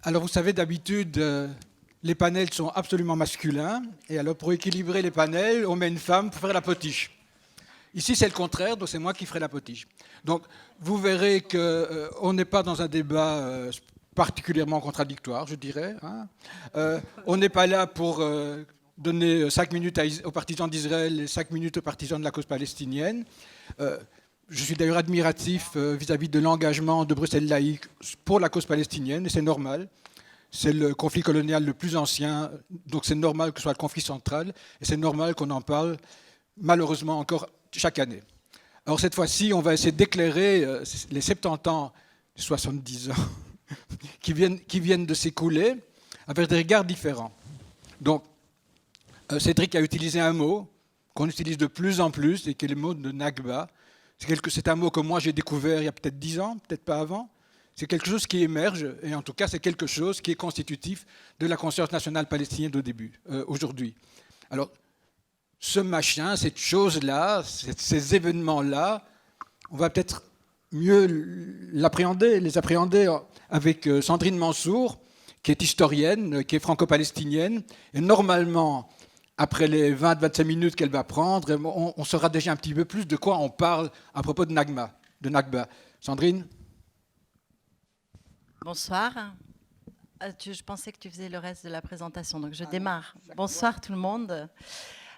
Alors, vous savez, d'habitude, les panels sont absolument masculins. Et alors, pour équilibrer les panels, on met une femme pour faire la potiche. Ici, c'est le contraire, donc c'est moi qui ferai la potiche. Donc, vous verrez qu'on n'est pas dans un débat particulièrement contradictoire, je dirais. On n'est pas là pour donner 5 minutes aux partisans d'Israël et 5 minutes aux partisans de la cause palestinienne. Je suis d'ailleurs admiratif vis-à-vis de l'engagement de Bruxelles laïque pour la cause palestinienne, et c'est normal. C'est le conflit colonial le plus ancien, donc c'est normal que ce soit le conflit central, et c'est normal qu'on en parle malheureusement encore chaque année. Alors cette fois-ci, on va essayer d'éclairer les 70 ans, 70 ans qui viennent de s'écouler avec des regards différents. Donc, Cédric a utilisé un mot qu'on utilise de plus en plus et qui est le mot de Nakba. C'est un mot que moi j'ai découvert il y a peut-être 10 ans, peut-être pas avant. C'est quelque chose qui émerge, et en tout cas c'est quelque chose qui est constitutif de la conscience nationale palestinienne au début, aujourd'hui. Alors, ce machin, cette chose-là, ces événements-là, on va peut-être mieux les appréhender avec Sandrine Mansour, qui est historienne, qui est franco-palestinienne, et normalement, après les 20-25 minutes qu'elle va prendre, on saura déjà un petit peu plus de quoi on parle à propos de Nakba. Sandrine ? Bonsoir. Je pensais que tu faisais le reste de la présentation, donc je démarre. Bonsoir tout le monde.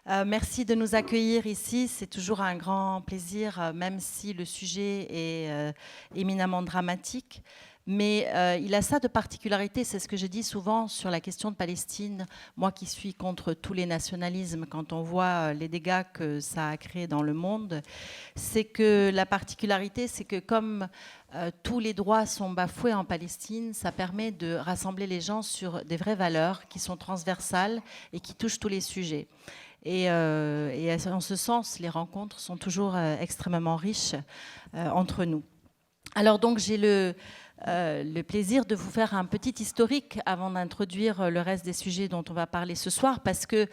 Merci de nous accueillir ici. C'est toujours un grand plaisir, même si le sujet est éminemment dramatique. Mais il a ça de particularité, c'est ce que je dis souvent sur la question de Palestine. Moi qui suis contre tous les nationalismes, quand on voit les dégâts que ça a créés dans le monde, c'est que la particularité, c'est que comme tous les droits sont bafoués en Palestine, ça permet de rassembler les gens sur des vraies valeurs qui sont transversales et qui touchent tous les sujets. Et en ce sens, les rencontres sont toujours extrêmement riches entre nous. Alors donc j'ai le plaisir de vous faire un petit historique avant d'introduire le reste des sujets dont on va parler ce soir, parce que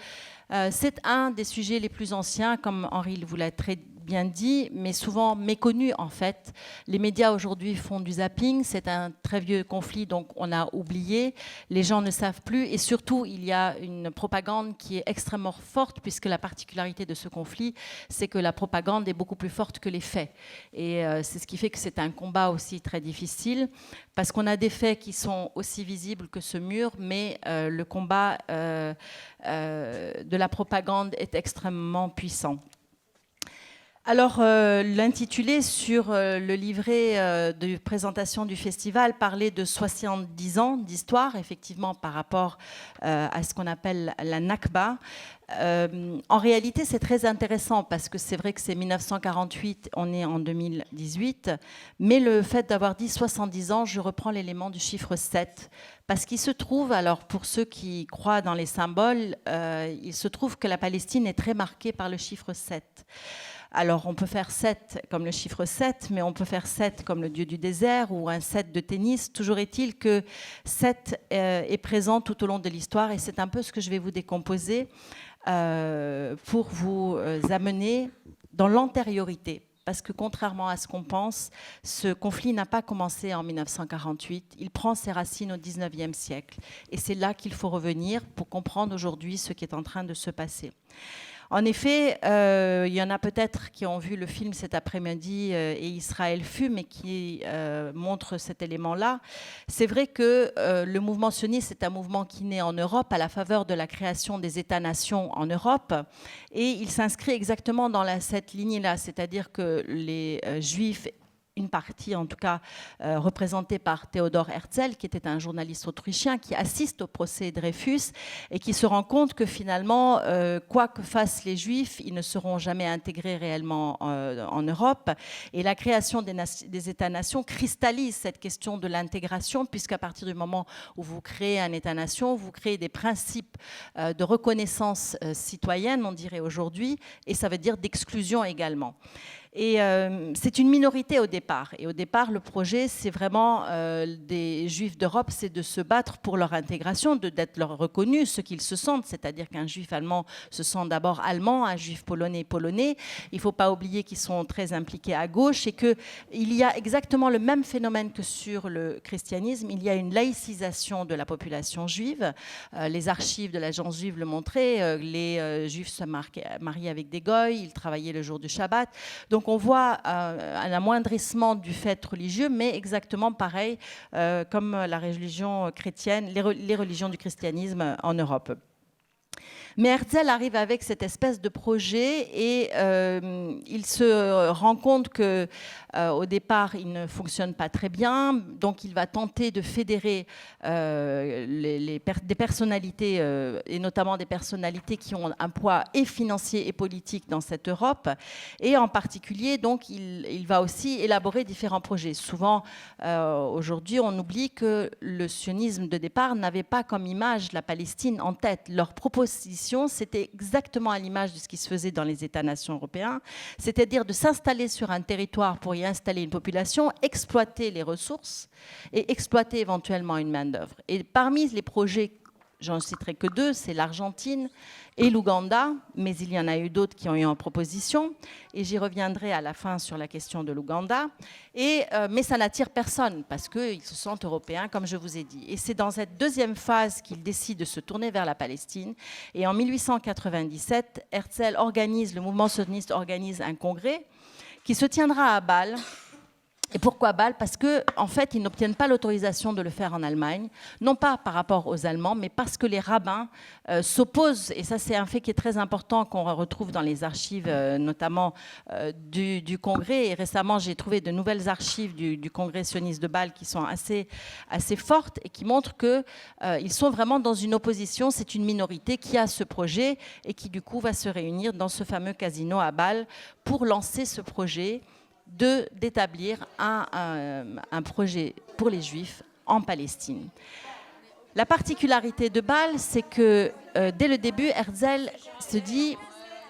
c'est un des sujets les plus anciens, comme Henri vous l'a très bien dit, mais souvent méconnu en fait. Les médias aujourd'hui font du zapping, c'est un très vieux conflit, donc on a oublié, les gens ne savent plus, et surtout il y a une propagande qui est extrêmement forte, puisque la particularité de ce conflit, c'est que la propagande est beaucoup plus forte que les faits. Et c'est ce qui fait que c'est un combat aussi très difficile, parce qu'on a des faits qui sont aussi visibles que ce mur, mais le combat de la propagande est extrêmement puissant. Alors, l'intitulé sur le livret de présentation du festival parlait de 70 ans d'histoire, effectivement, par rapport à ce qu'on appelle la Nakba. En réalité, c'est très intéressant parce que c'est vrai que c'est 1948, on est en 2018, mais le fait d'avoir dit 70 ans, je reprends l'élément du chiffre 7, parce qu'il se trouve, alors pour ceux qui croient dans les symboles, il se trouve que la Palestine est très marquée par le chiffre 7. Alors, on peut faire 7 comme le chiffre 7, mais on peut faire 7 comme le dieu du désert ou un 7 de tennis. Toujours est-il que 7 est présent tout au long de l'histoire, et c'est un peu ce que je vais vous décomposer pour vous amener dans l'antériorité. Parce que contrairement à ce qu'on pense, ce conflit n'a pas commencé en 1948, il prend ses racines au 19e siècle. Et c'est là qu'il faut revenir pour comprendre aujourd'hui ce qui est en train de se passer. En effet, il y en a peut-être qui ont vu le film cet après-midi et Israël fume, et qui montre cet élément-là. C'est vrai que le mouvement sioniste est un mouvement qui naît en Europe à la faveur de la création des États-nations en Europe, et il s'inscrit exactement dans cette lignée-là, c'est-à-dire que les Juifs, une partie en tout cas représentée par Theodor Herzl, qui était un journaliste autrichien qui assiste au procès Dreyfus et qui se rend compte que finalement, quoi que fassent les Juifs, ils ne seront jamais intégrés réellement en Europe. Et la création des États-nations cristallise cette question de l'intégration, puisqu'à partir du moment où vous créez un État-nation, vous créez des principes de reconnaissance citoyenne, on dirait aujourd'hui, et ça veut dire d'exclusion également. Et c'est une minorité au départ. Et au départ, le projet, c'est vraiment des Juifs d'Europe, c'est de se battre pour leur intégration, d'être leur reconnus, ce qu'ils se sentent. C'est-à-dire qu'un Juif allemand se sent d'abord allemand, un Juif polonais polonais. Il ne faut pas oublier qu'ils sont très impliqués à gauche et qu'il y a exactement le même phénomène que sur le christianisme. Il y a une laïcisation de la population juive. Les archives de l'agence juive le montraient. Les Juifs se mariaient avec des goïs, ils travaillaient le jour du Shabbat. Donc on voit un amoindrissement du fait religieux, mais exactement pareil comme la religion chrétienne, les religions du christianisme en Europe. Mais Herzl arrive avec cette espèce de projet et il se rend compte que au départ, il ne fonctionne pas très bien. Donc, il va tenter de fédérer des personnalités, et notamment des personnalités qui ont un poids et financier et politique dans cette Europe. Et en particulier, donc, il va aussi élaborer différents projets. Souvent, aujourd'hui, on oublie que le sionisme de départ n'avait pas comme image la Palestine en tête. Leur proposition, c'était exactement à l'image de ce qui se faisait dans les États-nations européens, c'est-à-dire de s'installer sur un territoire pour y installer une population, exploiter les ressources et exploiter éventuellement une main-d'œuvre. Et parmi les projets, j'en citerai que deux, c'est l'Argentine et l'Ouganda, mais il y en a eu d'autres qui ont eu en proposition, et j'y reviendrai à la fin sur la question de l'Ouganda. Mais ça n'attire personne, parce qu'ils se sentent européens, comme je vous ai dit. Et c'est dans cette deuxième phase qu'ils décident de se tourner vers la Palestine. Et en 1897, le mouvement sioniste organise un congrès qui se tiendra à Bâle. Et pourquoi Bâle ? Parce qu'en fait, ils n'obtiennent pas l'autorisation de le faire en Allemagne, non pas par rapport aux Allemands, mais parce que les rabbins s'opposent, et ça c'est un fait qui est très important qu'on retrouve dans les archives, notamment du Congrès. Et récemment, j'ai trouvé de nouvelles archives du Congrès sioniste de Bâle qui sont assez fortes et qui montrent qu'ils sont vraiment dans une opposition. C'est une minorité qui a ce projet et qui du coup va se réunir dans ce fameux casino à Bâle pour lancer ce projet d'établir un projet pour les Juifs en Palestine. La particularité de Bâle, c'est que dès le début, Herzl se dit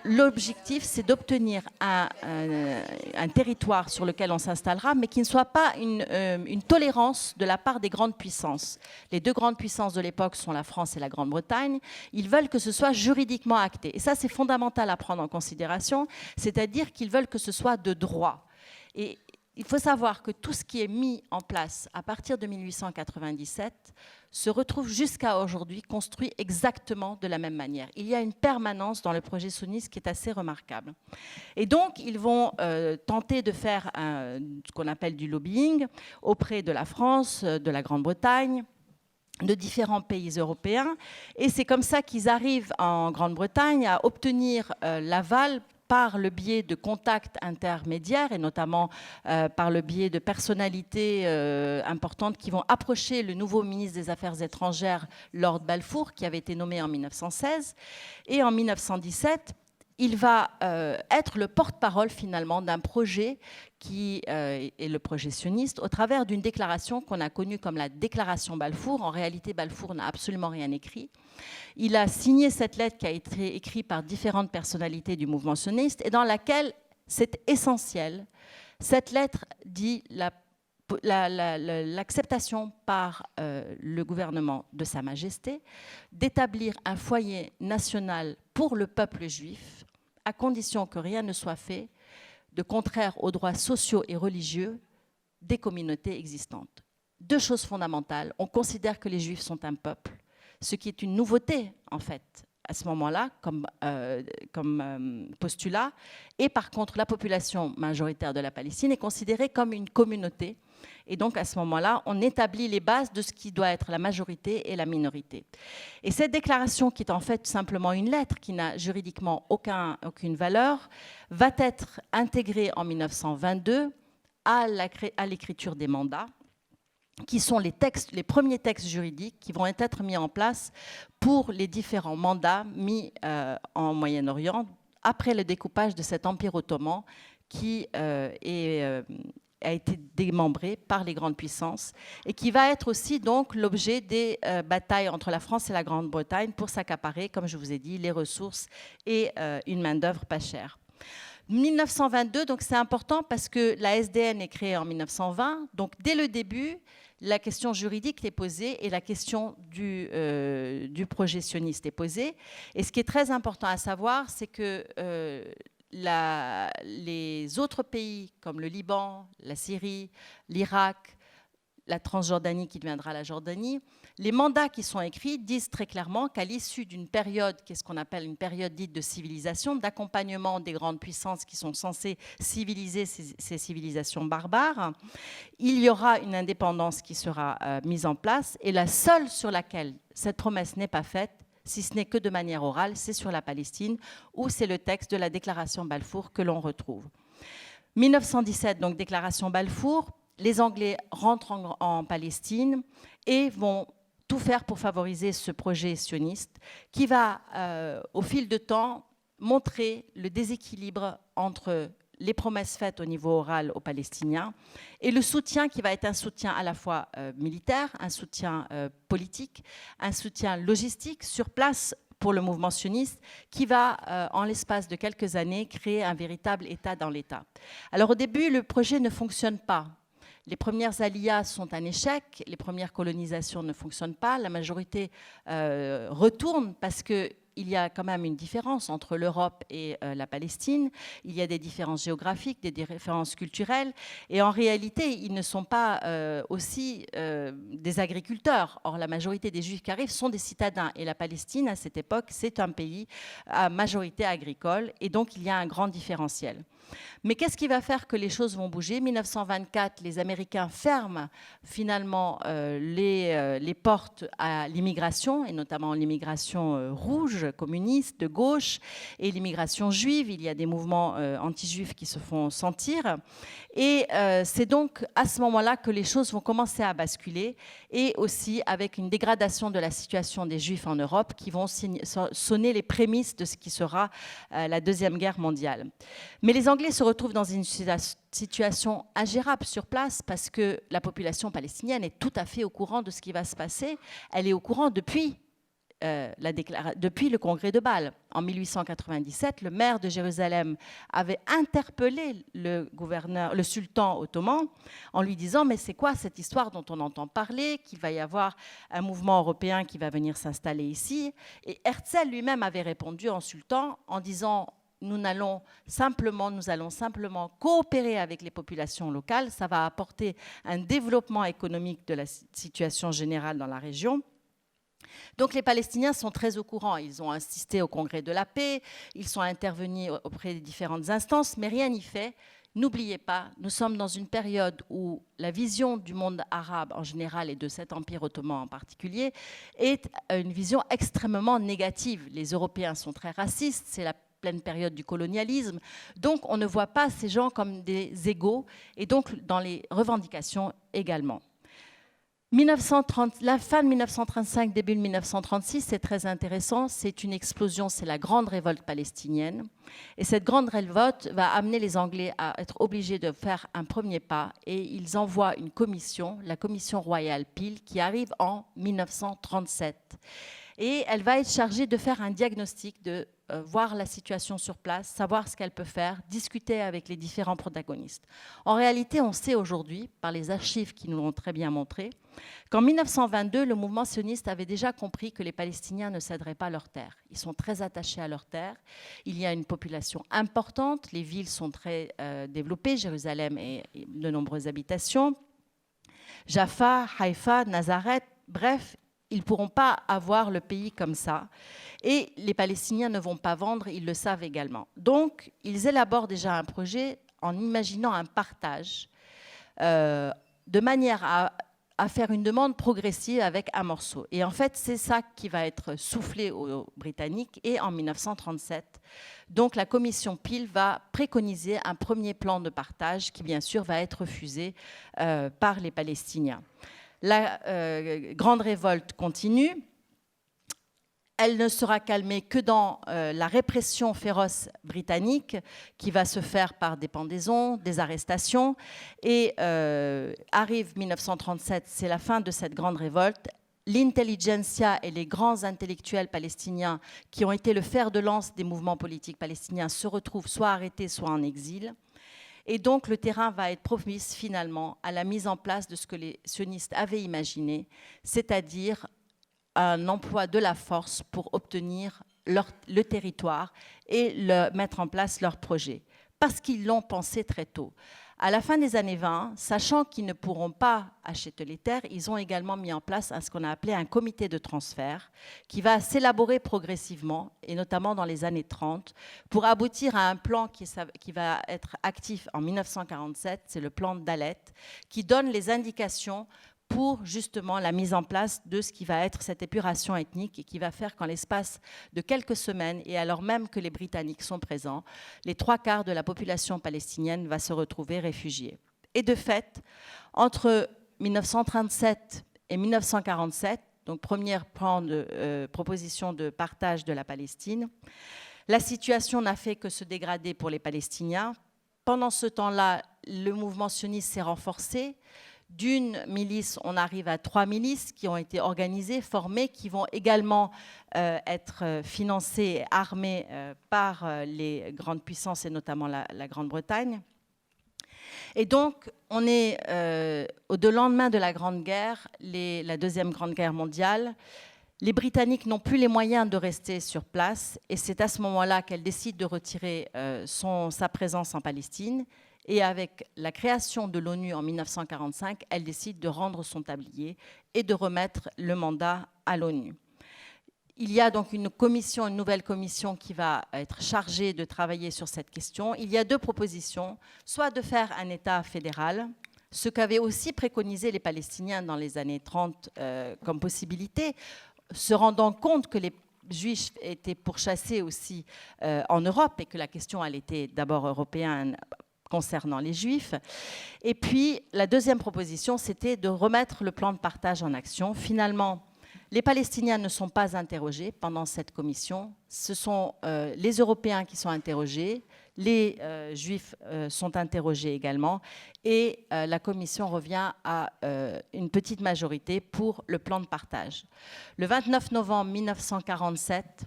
l'objectif, c'est d'obtenir un territoire sur lequel on s'installera, mais qui ne soit pas une tolérance de la part des grandes puissances. Les deux grandes puissances de l'époque sont la France et la Grande-Bretagne. Ils veulent que ce soit juridiquement acté. Et ça, c'est fondamental à prendre en considération, c'est-à-dire qu'ils veulent que ce soit de droit. Et il faut savoir que tout ce qui est mis en place à partir de 1897 se retrouve jusqu'à aujourd'hui construit exactement de la même manière. Il y a une permanence dans le projet sioniste qui est assez remarquable. Et donc, ils vont tenter de faire ce qu'on appelle du lobbying auprès de la France, de la Grande-Bretagne, de différents pays européens. Et c'est comme ça qu'ils arrivent en Grande-Bretagne à obtenir l'aval par le biais de contacts intermédiaires et notamment par le biais de personnalités importantes qui vont approcher le nouveau ministre des Affaires étrangères, Lord Balfour, qui avait été nommé en 1916. Et en 1917, il va être le porte-parole finalement d'un projet qui est le projet sioniste au travers d'une déclaration qu'on a connue comme la déclaration Balfour. En réalité, Balfour n'a absolument rien écrit. Il a signé cette lettre qui a été écrite par différentes personnalités du mouvement sioniste et dans laquelle, c'est essentiel, cette lettre dit l'acceptation par le gouvernement de Sa Majesté d'établir un foyer national pour le peuple juif à condition que rien ne soit fait de contraire aux droits sociaux et religieux des communautés existantes. Deux choses fondamentales. On considère que les Juifs sont un peuple, ce qui est une nouveauté, en fait, à ce moment-là, comme postulat. Et par contre, la population majoritaire de la Palestine est considérée comme une communauté. Et donc, à ce moment-là, on établit les bases de ce qui doit être la majorité et la minorité. Et cette déclaration, qui est en fait simplement une lettre, qui n'a juridiquement aucune valeur, va être intégrée en 1922 à l'écriture des mandats, qui sont les premiers textes juridiques qui vont être mis en place pour les différents mandats mis en Moyen-Orient après le découpage de cet empire ottoman qui a été démembré par les grandes puissances et qui va être aussi donc l'objet des batailles entre la France et la Grande-Bretagne pour s'accaparer, comme je vous ai dit, les ressources et une main-d'œuvre pas chère. 1922, donc c'est important parce que la SDN est créée en 1920. Donc dès le début, la question juridique est posée et la question du projet sioniste est posée. Et ce qui est très important à savoir, c'est que les autres pays comme le Liban, la Syrie, l'Irak, la Transjordanie qui deviendra la Jordanie, les mandats qui sont écrits disent très clairement qu'à l'issue d'une période, qu'est-ce qu'on appelle une période dite de civilisation, d'accompagnement des grandes puissances qui sont censées civiliser ces civilisations barbares, il y aura une indépendance qui sera mise en place, et la seule sur laquelle cette promesse n'est pas faite, si ce n'est que de manière orale, c'est sur la Palestine, où c'est le texte de la déclaration Balfour que l'on retrouve. 1917, donc déclaration Balfour, les Anglais rentrent en Palestine et vont tout faire pour favoriser ce projet sioniste qui va, au fil de temps, montrer le déséquilibre entre les promesses faites au niveau oral aux Palestiniens et le soutien qui va être un soutien à la fois militaire, un soutien politique, un soutien logistique sur place pour le mouvement sioniste qui va, en l'espace de quelques années, créer un véritable État dans l'État. Alors au début, le projet ne fonctionne pas. Les premières aliyas sont un échec, les premières colonisations ne fonctionnent pas, la majorité retourne parce qu'il y a quand même une différence entre l'Europe et la Palestine, il y a des différences géographiques, des différences culturelles, et en réalité, ils ne sont pas aussi des agriculteurs. Or, la majorité des Juifs qui arrivent sont des citadins, et la Palestine, à cette époque, c'est un pays à majorité agricole, et donc il y a un grand différentiel. Mais qu'est-ce qui va faire que les choses vont bouger ? 1924, les Américains ferment finalement les portes à l'immigration, et notamment l'immigration rouge, communiste, de gauche, et l'immigration juive. Il y a des mouvements anti-juifs qui se font sentir. Et c'est donc à ce moment-là que les choses vont commencer à basculer, et aussi avec une dégradation de la situation des Juifs en Europe qui vont sonner les prémices de ce qui sera la Deuxième Guerre mondiale. Mais les Anglais se retrouvent dans une situation ingérable sur place parce que la population palestinienne est tout à fait au courant de ce qui va se passer. Elle est au courant depuis le congrès de Bâle. En 1897, le maire de Jérusalem avait interpellé le sultan ottoman en lui disant « Mais c'est quoi cette histoire dont on entend parler, qu'il va y avoir un mouvement européen qui va venir s'installer ici ?» Et Herzl lui-même avait répondu en sultan en disant « Nous allons simplement coopérer avec les populations locales, ça va apporter un développement économique de la situation générale dans la région. » Donc les Palestiniens sont très au courant, ils ont assisté au congrès de la paix, ils sont intervenus auprès des différentes instances, mais rien n'y fait. N'oubliez pas, nous sommes dans une période où la vision du monde arabe en général et de cet empire ottoman en particulier est une vision extrêmement négative. Les Européens sont très racistes, c'est la pleine période du colonialisme, donc on ne voit pas ces gens comme des égaux, et donc dans les revendications également. La fin de 1935, début de 1936, c'est très intéressant, c'est une explosion, c'est la grande révolte palestinienne. Et cette grande révolte va amener les Anglais à être obligés de faire un premier pas, et ils envoient une commission, la commission royale Peel, qui arrive en 1937. Et elle va être chargée de faire un diagnostic, de voir la situation sur place, savoir ce qu'elle peut faire, discuter avec les différents protagonistes. En réalité, on sait aujourd'hui, par les archives qui nous l'ont très bien montré, qu'en 1922, le mouvement sioniste avait déjà compris que les Palestiniens ne céderaient pas leurs terres. Ils sont très attachés à leurs terres. Il y a une population importante, les villes sont très développées, Jérusalem et de nombreuses habitations. Jaffa, Haïfa, Nazareth, bref, ils ne pourront pas avoir le pays comme ça. Et les Palestiniens ne vont pas vendre, ils le savent également. Donc, ils élaborent déjà un projet en imaginant un partage de manière à faire une demande progressive avec un morceau. Et en fait, c'est ça qui va être soufflé aux Britanniques. Et en 1937, donc la commission Peel va préconiser un premier plan de partage qui, bien sûr, va être refusé par les Palestiniens. La grande révolte continue. Elle ne sera calmée que dans la répression féroce britannique qui va se faire par des pendaisons, des arrestations. Et arrive 1937, c'est la fin de cette grande révolte. l'intelligentsia et les grands intellectuels palestiniens qui ont été le fer de lance des mouvements politiques palestiniens se retrouvent soit arrêtés, soit en exil. Et donc, le terrain va être propice finalement à la mise en place de ce que les sionistes avaient imaginé, c'est-à-dire un emploi de la force pour obtenir le territoire et mettre en place leur projet. Parce qu'ils l'ont pensé très tôt. À la fin des années 20, sachant qu'ils ne pourront pas acheter les terres, ils ont également mis en place ce qu'on a appelé un comité de transfert qui va s'élaborer progressivement, et notamment dans les années 30, pour aboutir à un plan qui va être actif en 1947, c'est le plan Dalet, qui donne les indications pour justement la mise en place de ce qui va être cette épuration ethnique et qui va faire qu'en l'espace de quelques semaines, et alors même que les Britanniques sont présents, les 3/4 de la population palestinienne va se retrouver réfugiée. Et de fait, entre 1937 et 1947, donc première proposition de partage de la Palestine, la situation n'a fait que se dégrader pour les Palestiniens. Pendant ce temps-là, le mouvement sioniste s'est renforcé. D'une milice, on arrive à 3 milices qui ont été organisées, formées, qui vont également être financées et armées par les grandes puissances et notamment la Grande-Bretagne. Et donc, on est au lendemain de la Grande Guerre, la Deuxième Grande Guerre mondiale. Les Britanniques n'ont plus les moyens de rester sur place et c'est à ce moment-là qu'elle décide de retirer sa présence en Palestine. Et avec la création de l'ONU en 1945, elle décide de rendre son tablier et de remettre le mandat à l'ONU. Il y a donc une nouvelle commission qui va être chargée de travailler sur cette question. Il y a 2 propositions, soit de faire un État fédéral, ce qu'avaient aussi préconisé les Palestiniens dans les années 30 comme possibilité, se rendant compte que les Juifs étaient pourchassés aussi en Europe et que la question, elle était d'abord européenne, concernant les Juifs. Et puis, la deuxième proposition, c'était de remettre le plan de partage en action. Finalement, les Palestiniens ne sont pas interrogés pendant cette commission. Ce sont les Européens qui sont interrogés, les Juifs sont interrogés également, et la commission revient à une petite majorité pour le plan de partage. Le 29 novembre 1947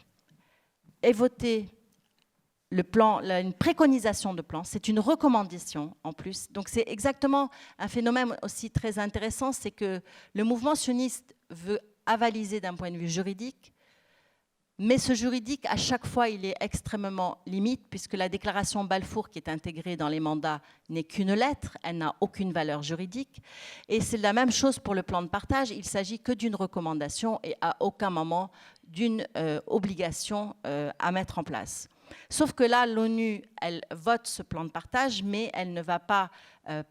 est voté le plan, une préconisation de plan, c'est une recommandation en plus. Donc c'est exactement un phénomène aussi très intéressant, c'est que le mouvement sioniste veut avaliser d'un point de vue juridique, mais ce juridique, à chaque fois, il est extrêmement limite, puisque la déclaration Balfour qui est intégrée dans les mandats n'est qu'une lettre, elle n'a aucune valeur juridique. Et c'est la même chose pour le plan de partage, il s'agit que d'une recommandation et à aucun moment d'une obligation à mettre en place. Sauf que là, l'ONU, elle vote ce plan de partage, mais elle ne va pas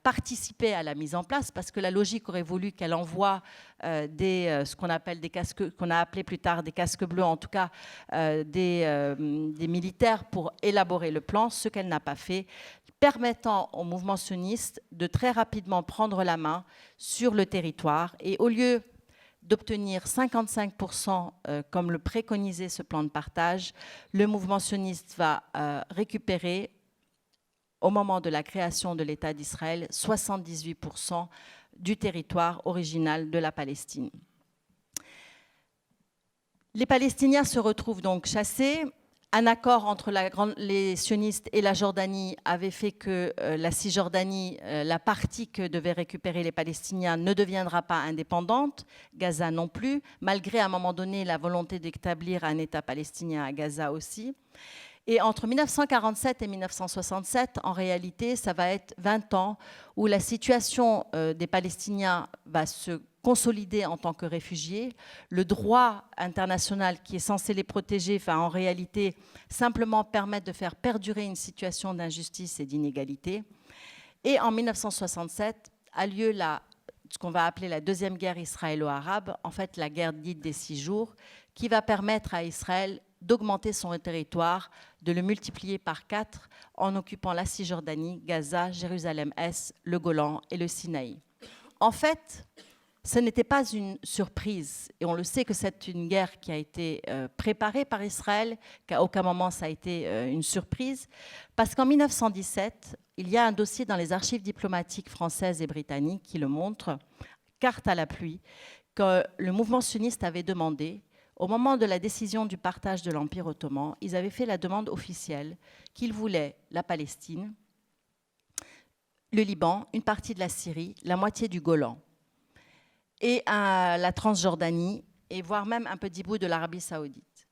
participer à la mise en place, parce que la logique aurait voulu qu'elle envoie ce qu'on appelle des casques, qu'on a appelé plus tard des casques bleus, en tout cas des militaires pour élaborer le plan, ce qu'elle n'a pas fait, permettant au mouvement sioniste de très rapidement prendre la main sur le territoire. Et au lieu d'obtenir 55% comme le préconisait ce plan de partage, le mouvement sioniste va récupérer, au moment de la création de l'État d'Israël, 78% du territoire original de la Palestine. Les Palestiniens se retrouvent donc chassés. Un accord entre les sionistes et la Jordanie avait fait que la Cisjordanie, la partie que devaient récupérer les Palestiniens, ne deviendra pas indépendante, Gaza non plus, malgré à un moment donné la volonté d'établir un État palestinien à Gaza aussi. Et entre 1947 et 1967, en réalité, ça va être 20 ans où la situation des Palestiniens va se consolider en tant que réfugiés. Le droit international qui est censé les protéger va en réalité simplement permettre de faire perdurer une situation d'injustice et d'inégalité. Et en 1967 a lieu ce qu'on va appeler la deuxième guerre israélo-arabe, en fait la guerre dite des 6 jours, qui va permettre à Israël d'augmenter son territoire, de le multiplier par 4 en occupant la Cisjordanie, Gaza, Jérusalem-Est, le Golan et le Sinaï. En fait, ce n'était pas une surprise, et on le sait que c'est une guerre qui a été préparée par Israël, qu'à aucun moment ça a été une surprise, parce qu'en 1917, il y a un dossier dans les archives diplomatiques françaises et britanniques qui le montre, carte à l'appui, que le mouvement sioniste avait demandé, au moment de la décision du partage de l'Empire ottoman, ils avaient fait la demande officielle qu'ils voulaient la Palestine, le Liban, une partie de la Syrie, la moitié du Golan, et la Transjordanie, et voire même un petit bout de l'Arabie saoudite.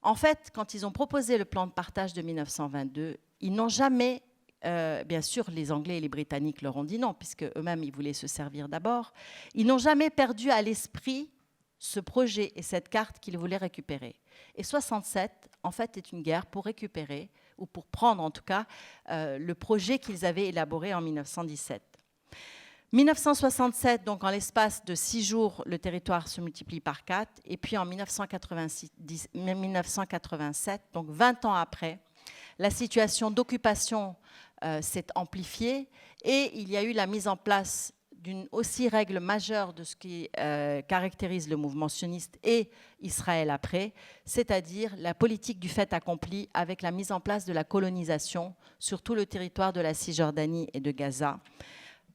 En fait, quand ils ont proposé le plan de partage de 1922, ils n'ont jamais, bien sûr les Anglais et les Britanniques leur ont dit non, puisque eux-mêmes ils voulaient se servir d'abord, ils n'ont jamais perdu à l'esprit ce projet et cette carte qu'ils voulaient récupérer. Et 67, en fait, est une guerre pour récupérer, ou pour prendre en tout cas, le projet qu'ils avaient élaboré en 1917. 1967, donc en l'espace de 6 jours, le territoire se multiplie par 4, et puis en 1987, donc 20 ans après, la situation d'occupation s'est amplifiée, et il y a eu la mise en place d'une aussi règle majeure de ce qui caractérise le mouvement sioniste et Israël après, c'est-à-dire la politique du fait accompli avec la mise en place de la colonisation sur tout le territoire de la Cisjordanie et de Gaza.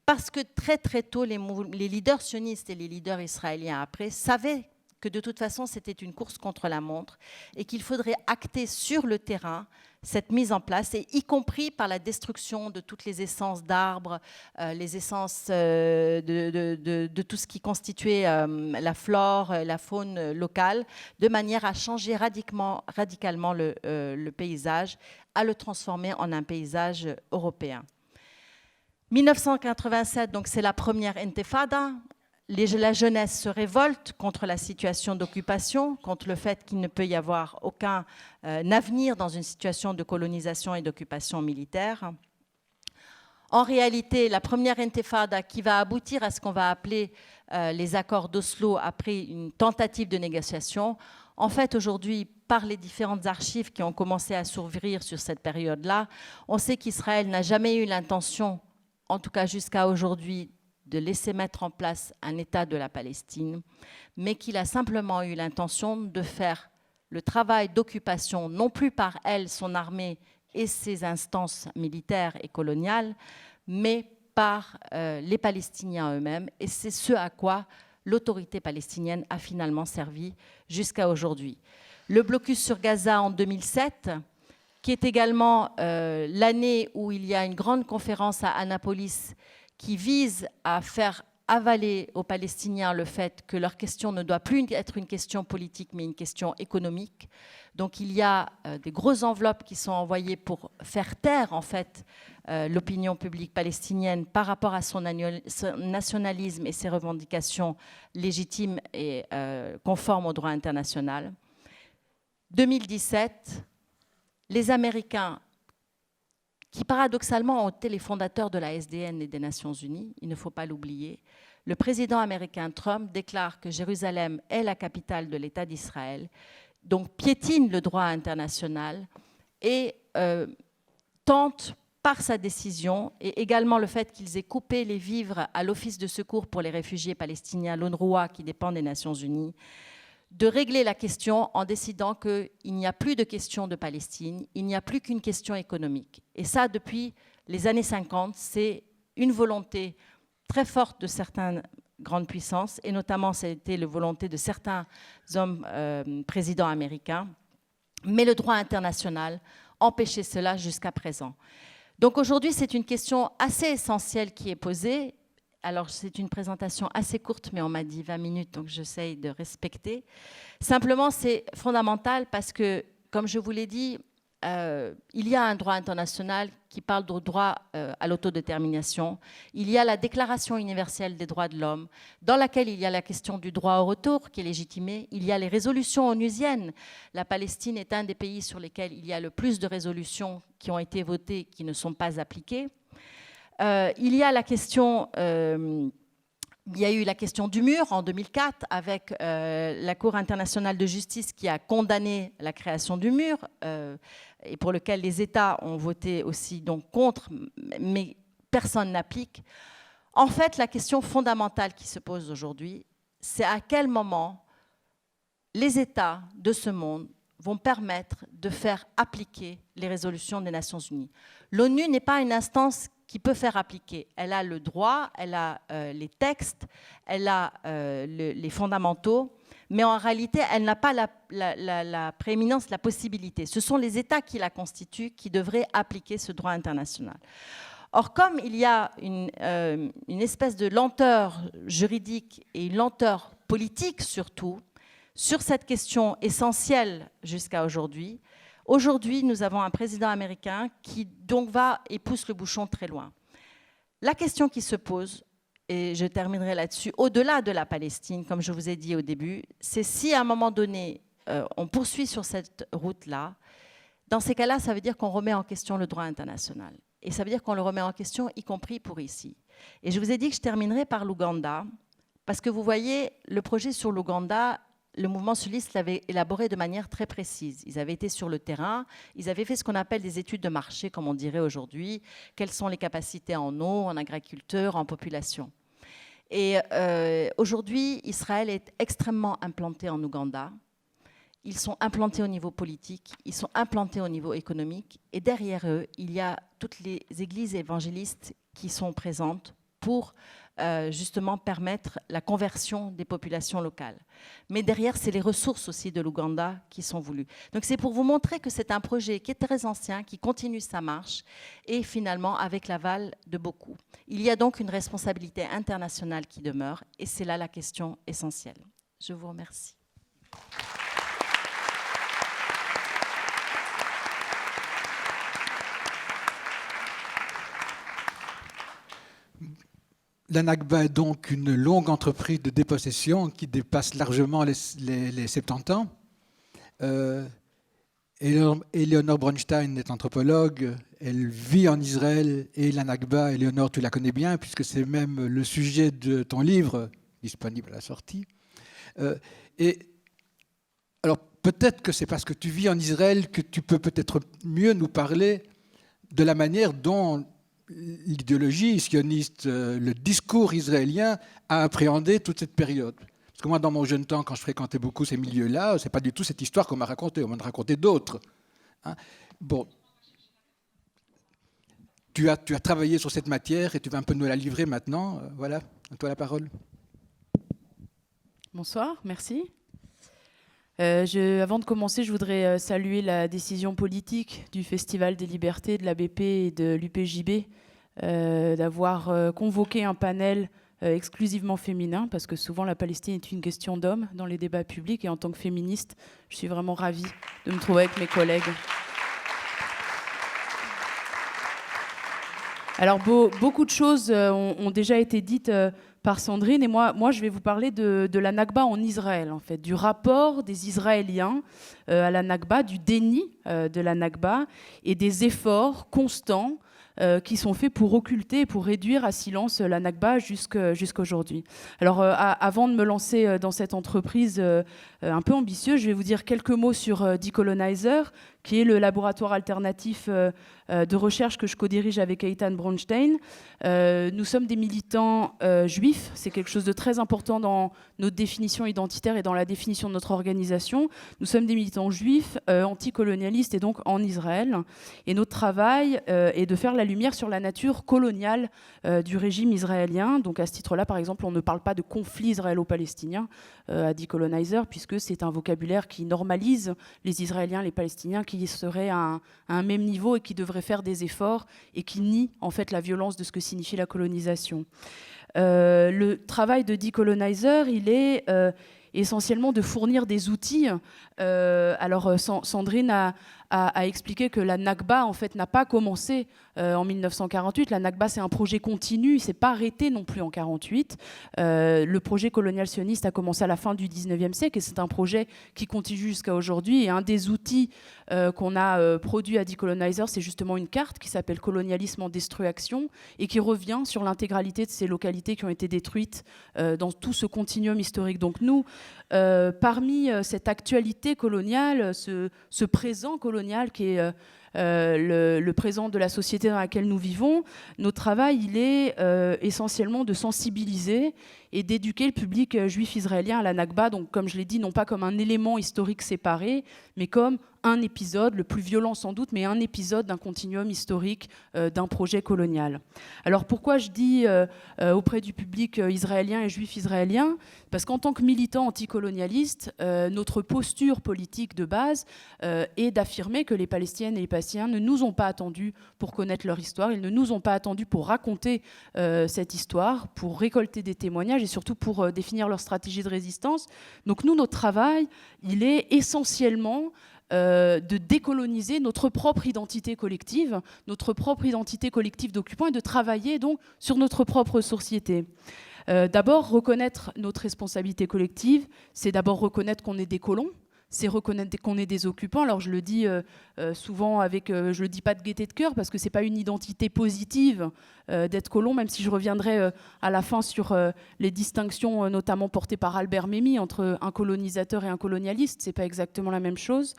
Parce que très très tôt, les leaders sionistes et les leaders israéliens après savaient que de toute façon c'était une course contre la montre et qu'il faudrait acter sur le terrain cette mise en place, et y compris par la destruction de toutes les essences d'arbres, les essences de tout ce qui constituait la flore, la faune locale, de manière à changer radicalement le paysage, à le transformer en un paysage européen. 1987, donc c'est la première intifada. La jeunesse se révolte contre la situation d'occupation, contre le fait qu'il ne peut y avoir aucun avenir dans une situation de colonisation et d'occupation militaire. En réalité, la première intifada qui va aboutir à ce qu'on va appeler les accords d'Oslo après une tentative de négociation, en fait aujourd'hui, par les différentes archives qui ont commencé à s'ouvrir sur cette période-là, on sait qu'Israël n'a jamais eu l'intention, en tout cas jusqu'à aujourd'hui, de laisser mettre en place un État de la Palestine, mais qu'il a simplement eu l'intention de faire le travail d'occupation, non plus par elle, son armée et ses instances militaires et coloniales, mais par les Palestiniens eux-mêmes. Et c'est ce à quoi l'autorité palestinienne a finalement servi jusqu'à aujourd'hui. Le blocus sur Gaza en 2007, qui est également l'année où il y a une grande conférence à Annapolis qui vise à faire avaler aux Palestiniens le fait que leur question ne doit plus être une question politique, mais une question économique. Donc il y a des grosses enveloppes qui sont envoyées pour faire taire en fait l'opinion publique palestinienne par rapport à son nationalisme et ses revendications légitimes et conformes au droit international. 2017, les Américains, qui paradoxalement ont été les fondateurs de la SDN et des Nations Unies, il ne faut pas l'oublier. Le président américain Trump déclare que Jérusalem est la capitale de l'État d'Israël, donc piétine le droit international et tente par sa décision, et également le fait qu'ils aient coupé les vivres à l'Office de secours pour les réfugiés palestiniens, l'UNRWA, qui dépend des Nations Unies, de régler la question en décidant qu'il n'y a plus de question de Palestine, il n'y a plus qu'une question économique. Et ça, depuis les années 50, c'est une volonté très forte de certaines grandes puissances, et notamment c'était la volonté de certains hommes présidents américains, mais le droit international empêchait cela jusqu'à présent. Donc aujourd'hui, c'est une question assez essentielle qui est posée. Alors, c'est une présentation assez courte, mais on m'a dit 20 minutes, donc j'essaye de respecter. Simplement, c'est fondamental parce que, comme je vous l'ai dit, il y a un droit international qui parle du droit à l'autodétermination. Il y a la Déclaration universelle des droits de l'homme, dans laquelle il y a la question du droit au retour qui est légitimé. Il y a les résolutions onusiennes. La Palestine est un des pays sur lesquels il y a le plus de résolutions qui ont été votées qui ne sont pas appliquées. Il y a la question, il y a eu la question du mur en 2004 avec la Cour internationale de justice qui a condamné la création du mur et pour lequel les États ont voté aussi donc contre, mais personne n'applique. En fait, la question fondamentale qui se pose aujourd'hui, c'est à quel moment les États de ce monde vont permettre de faire appliquer les résolutions des Nations Unies. L'ONU n'est pas une instance qui peut faire appliquer. Elle a le droit, elle a les textes, elle a les fondamentaux, mais en réalité, elle n'a pas la prééminence, la possibilité. Ce sont les États qui la constituent qui devraient appliquer ce droit international. Or, comme il y a une espèce de lenteur juridique et une lenteur politique surtout, sur cette question essentielle jusqu'à aujourd'hui, nous avons un président américain qui donc va et pousse le bouchon très loin. La question qui se pose, et je terminerai là-dessus, au-delà de la Palestine, comme je vous ai dit au début, c'est si à un moment donné, on poursuit sur cette route-là, dans ces cas-là, ça veut dire qu'on remet en question le droit international. Et ça veut dire qu'on le remet en question, y compris pour ici. Et je vous ai dit que je terminerai par l'Ouganda, parce que vous voyez, le projet sur l'Ouganda, le mouvement sioniste l'avait élaboré de manière très précise. Ils avaient été sur le terrain, ils avaient fait ce qu'on appelle des études de marché, comme on dirait aujourd'hui. Quelles sont les capacités en eau, en agriculture, en population. Et aujourd'hui, Israël est extrêmement implanté en Ouganda. Ils sont implantés au niveau politique, ils sont implantés au niveau économique. Et derrière eux, il y a toutes les églises évangélistes qui sont présentes pour justement permettre la conversion des populations locales. Mais derrière, c'est les ressources aussi de l'Ouganda qui sont voulues. Donc c'est pour vous montrer que c'est un projet qui est très ancien, qui continue sa marche, et finalement avec l'aval de beaucoup. Il y a donc une responsabilité internationale qui demeure, et c'est là la question essentielle. Je vous remercie. La Nakba est donc une longue entreprise de dépossession qui dépasse largement les 70 ans. Eleonore Bronstein est anthropologue, elle vit en Israël, et la Nakba, Eleonore, tu la connais bien, puisque c'est même le sujet de ton livre, disponible à la sortie. Et alors, peut-être que c'est parce que tu vis en Israël que tu peux peut-être mieux nous parler de la manière dont l'idéologie sioniste, le discours israélien a appréhendé toute cette période. Parce que moi, dans mon jeune temps, quand je fréquentais beaucoup ces milieux-là, ce n'est pas du tout cette histoire qu'on m'a racontée, on m'en a raconté d'autres. Hein. Bon, tu as travaillé sur cette matière et tu vas un peu nous la livrer maintenant. Voilà, à toi la parole. Bonsoir, merci. Avant de commencer, je voudrais saluer la décision politique du Festival des Libertés, de l'ABP et de l'UPJB d'avoir convoqué un panel exclusivement féminin, parce que souvent la Palestine est une question d'hommes dans les débats publics, et en tant que féministe, je suis vraiment ravie de me trouver avec mes collègues. Alors, beaucoup de choses ont déjà été dites par Sandrine, et moi je vais vous parler de la Nakba en Israël, en fait, du rapport des Israéliens à la Nakba, du déni de la Nakba, et des efforts constants qui sont faits pour occulter, pour réduire à silence la Nakba jusqu'à aujourd'hui. Alors, avant de me lancer dans cette entreprise un peu ambitieuse, je vais vous dire quelques mots sur Decolonizer, qui est le laboratoire alternatif de recherche que je co-dirige avec Eitan Bronstein. Nous sommes des militants juifs, c'est quelque chose de très important dans notre définition identitaire et dans la définition de notre organisation. Nous sommes des militants juifs, anticolonialistes, et donc en Israël. Et notre travail est de faire la lumière sur la nature coloniale du régime israélien. Donc à ce titre-là, par exemple, on ne parle pas de conflit israélo-palestinien à Decolonizer, puisque c'est un vocabulaire qui normalise les Israéliens, les Palestiniens, qui seraient à un même niveau et qui devraient faire des efforts, et qui nie en fait la violence de ce que signifie la colonisation. Le travail de Decolonizer, il est essentiellement de fournir des outils. Alors Sandrine a expliqué que la Nakba en fait n'a pas commencé en 1948. La Nakba, c'est un projet continu, il ne s'est pas arrêté non plus en 1948. Le projet colonial sioniste a commencé à la fin du 19e siècle, et c'est un projet qui continue jusqu'à aujourd'hui. Et un des outils qu'on a produit à Decolonizer, c'est justement une carte qui s'appelle Colonialisme en destruction, et qui revient sur l'intégralité de ces localités qui ont été détruites dans tout ce continuum historique. Donc nous, parmi cette actualité coloniale, ce présent colonial, colonial qui est le présent de la société dans laquelle nous vivons, notre travail, il est essentiellement de sensibiliser et d'éduquer le public juif israélien à la Nakba, donc comme je l'ai dit, non pas comme un élément historique séparé, mais comme un épisode, le plus violent sans doute, mais un épisode d'un continuum historique d'un projet colonial. Alors pourquoi je dis auprès du public israélien et juif israélien ? Parce qu'en tant que militant anticolonialiste, notre posture politique de base est d'affirmer que les Palestiniennes et les Palestiniens ne nous ont pas attendus pour connaître leur histoire, ils ne nous ont pas attendus pour raconter cette histoire, pour récolter des témoignages et surtout pour définir leur stratégie de résistance. Donc nous, notre travail, il est essentiellement de décoloniser notre propre identité collective d'occupants et de travailler donc sur notre propre société. D'abord, reconnaître notre responsabilité collective, c'est d'abord reconnaître qu'on est des colons, c'est reconnaître qu'on est des occupants. Alors je le dis souvent avec, je le dis pas de gaieté de cœur parce que c'est pas une identité positive d'être colon, même si je reviendrai à la fin sur les distinctions notamment portées par Albert Memmi entre un colonisateur et un colonialiste, c'est pas exactement la même chose.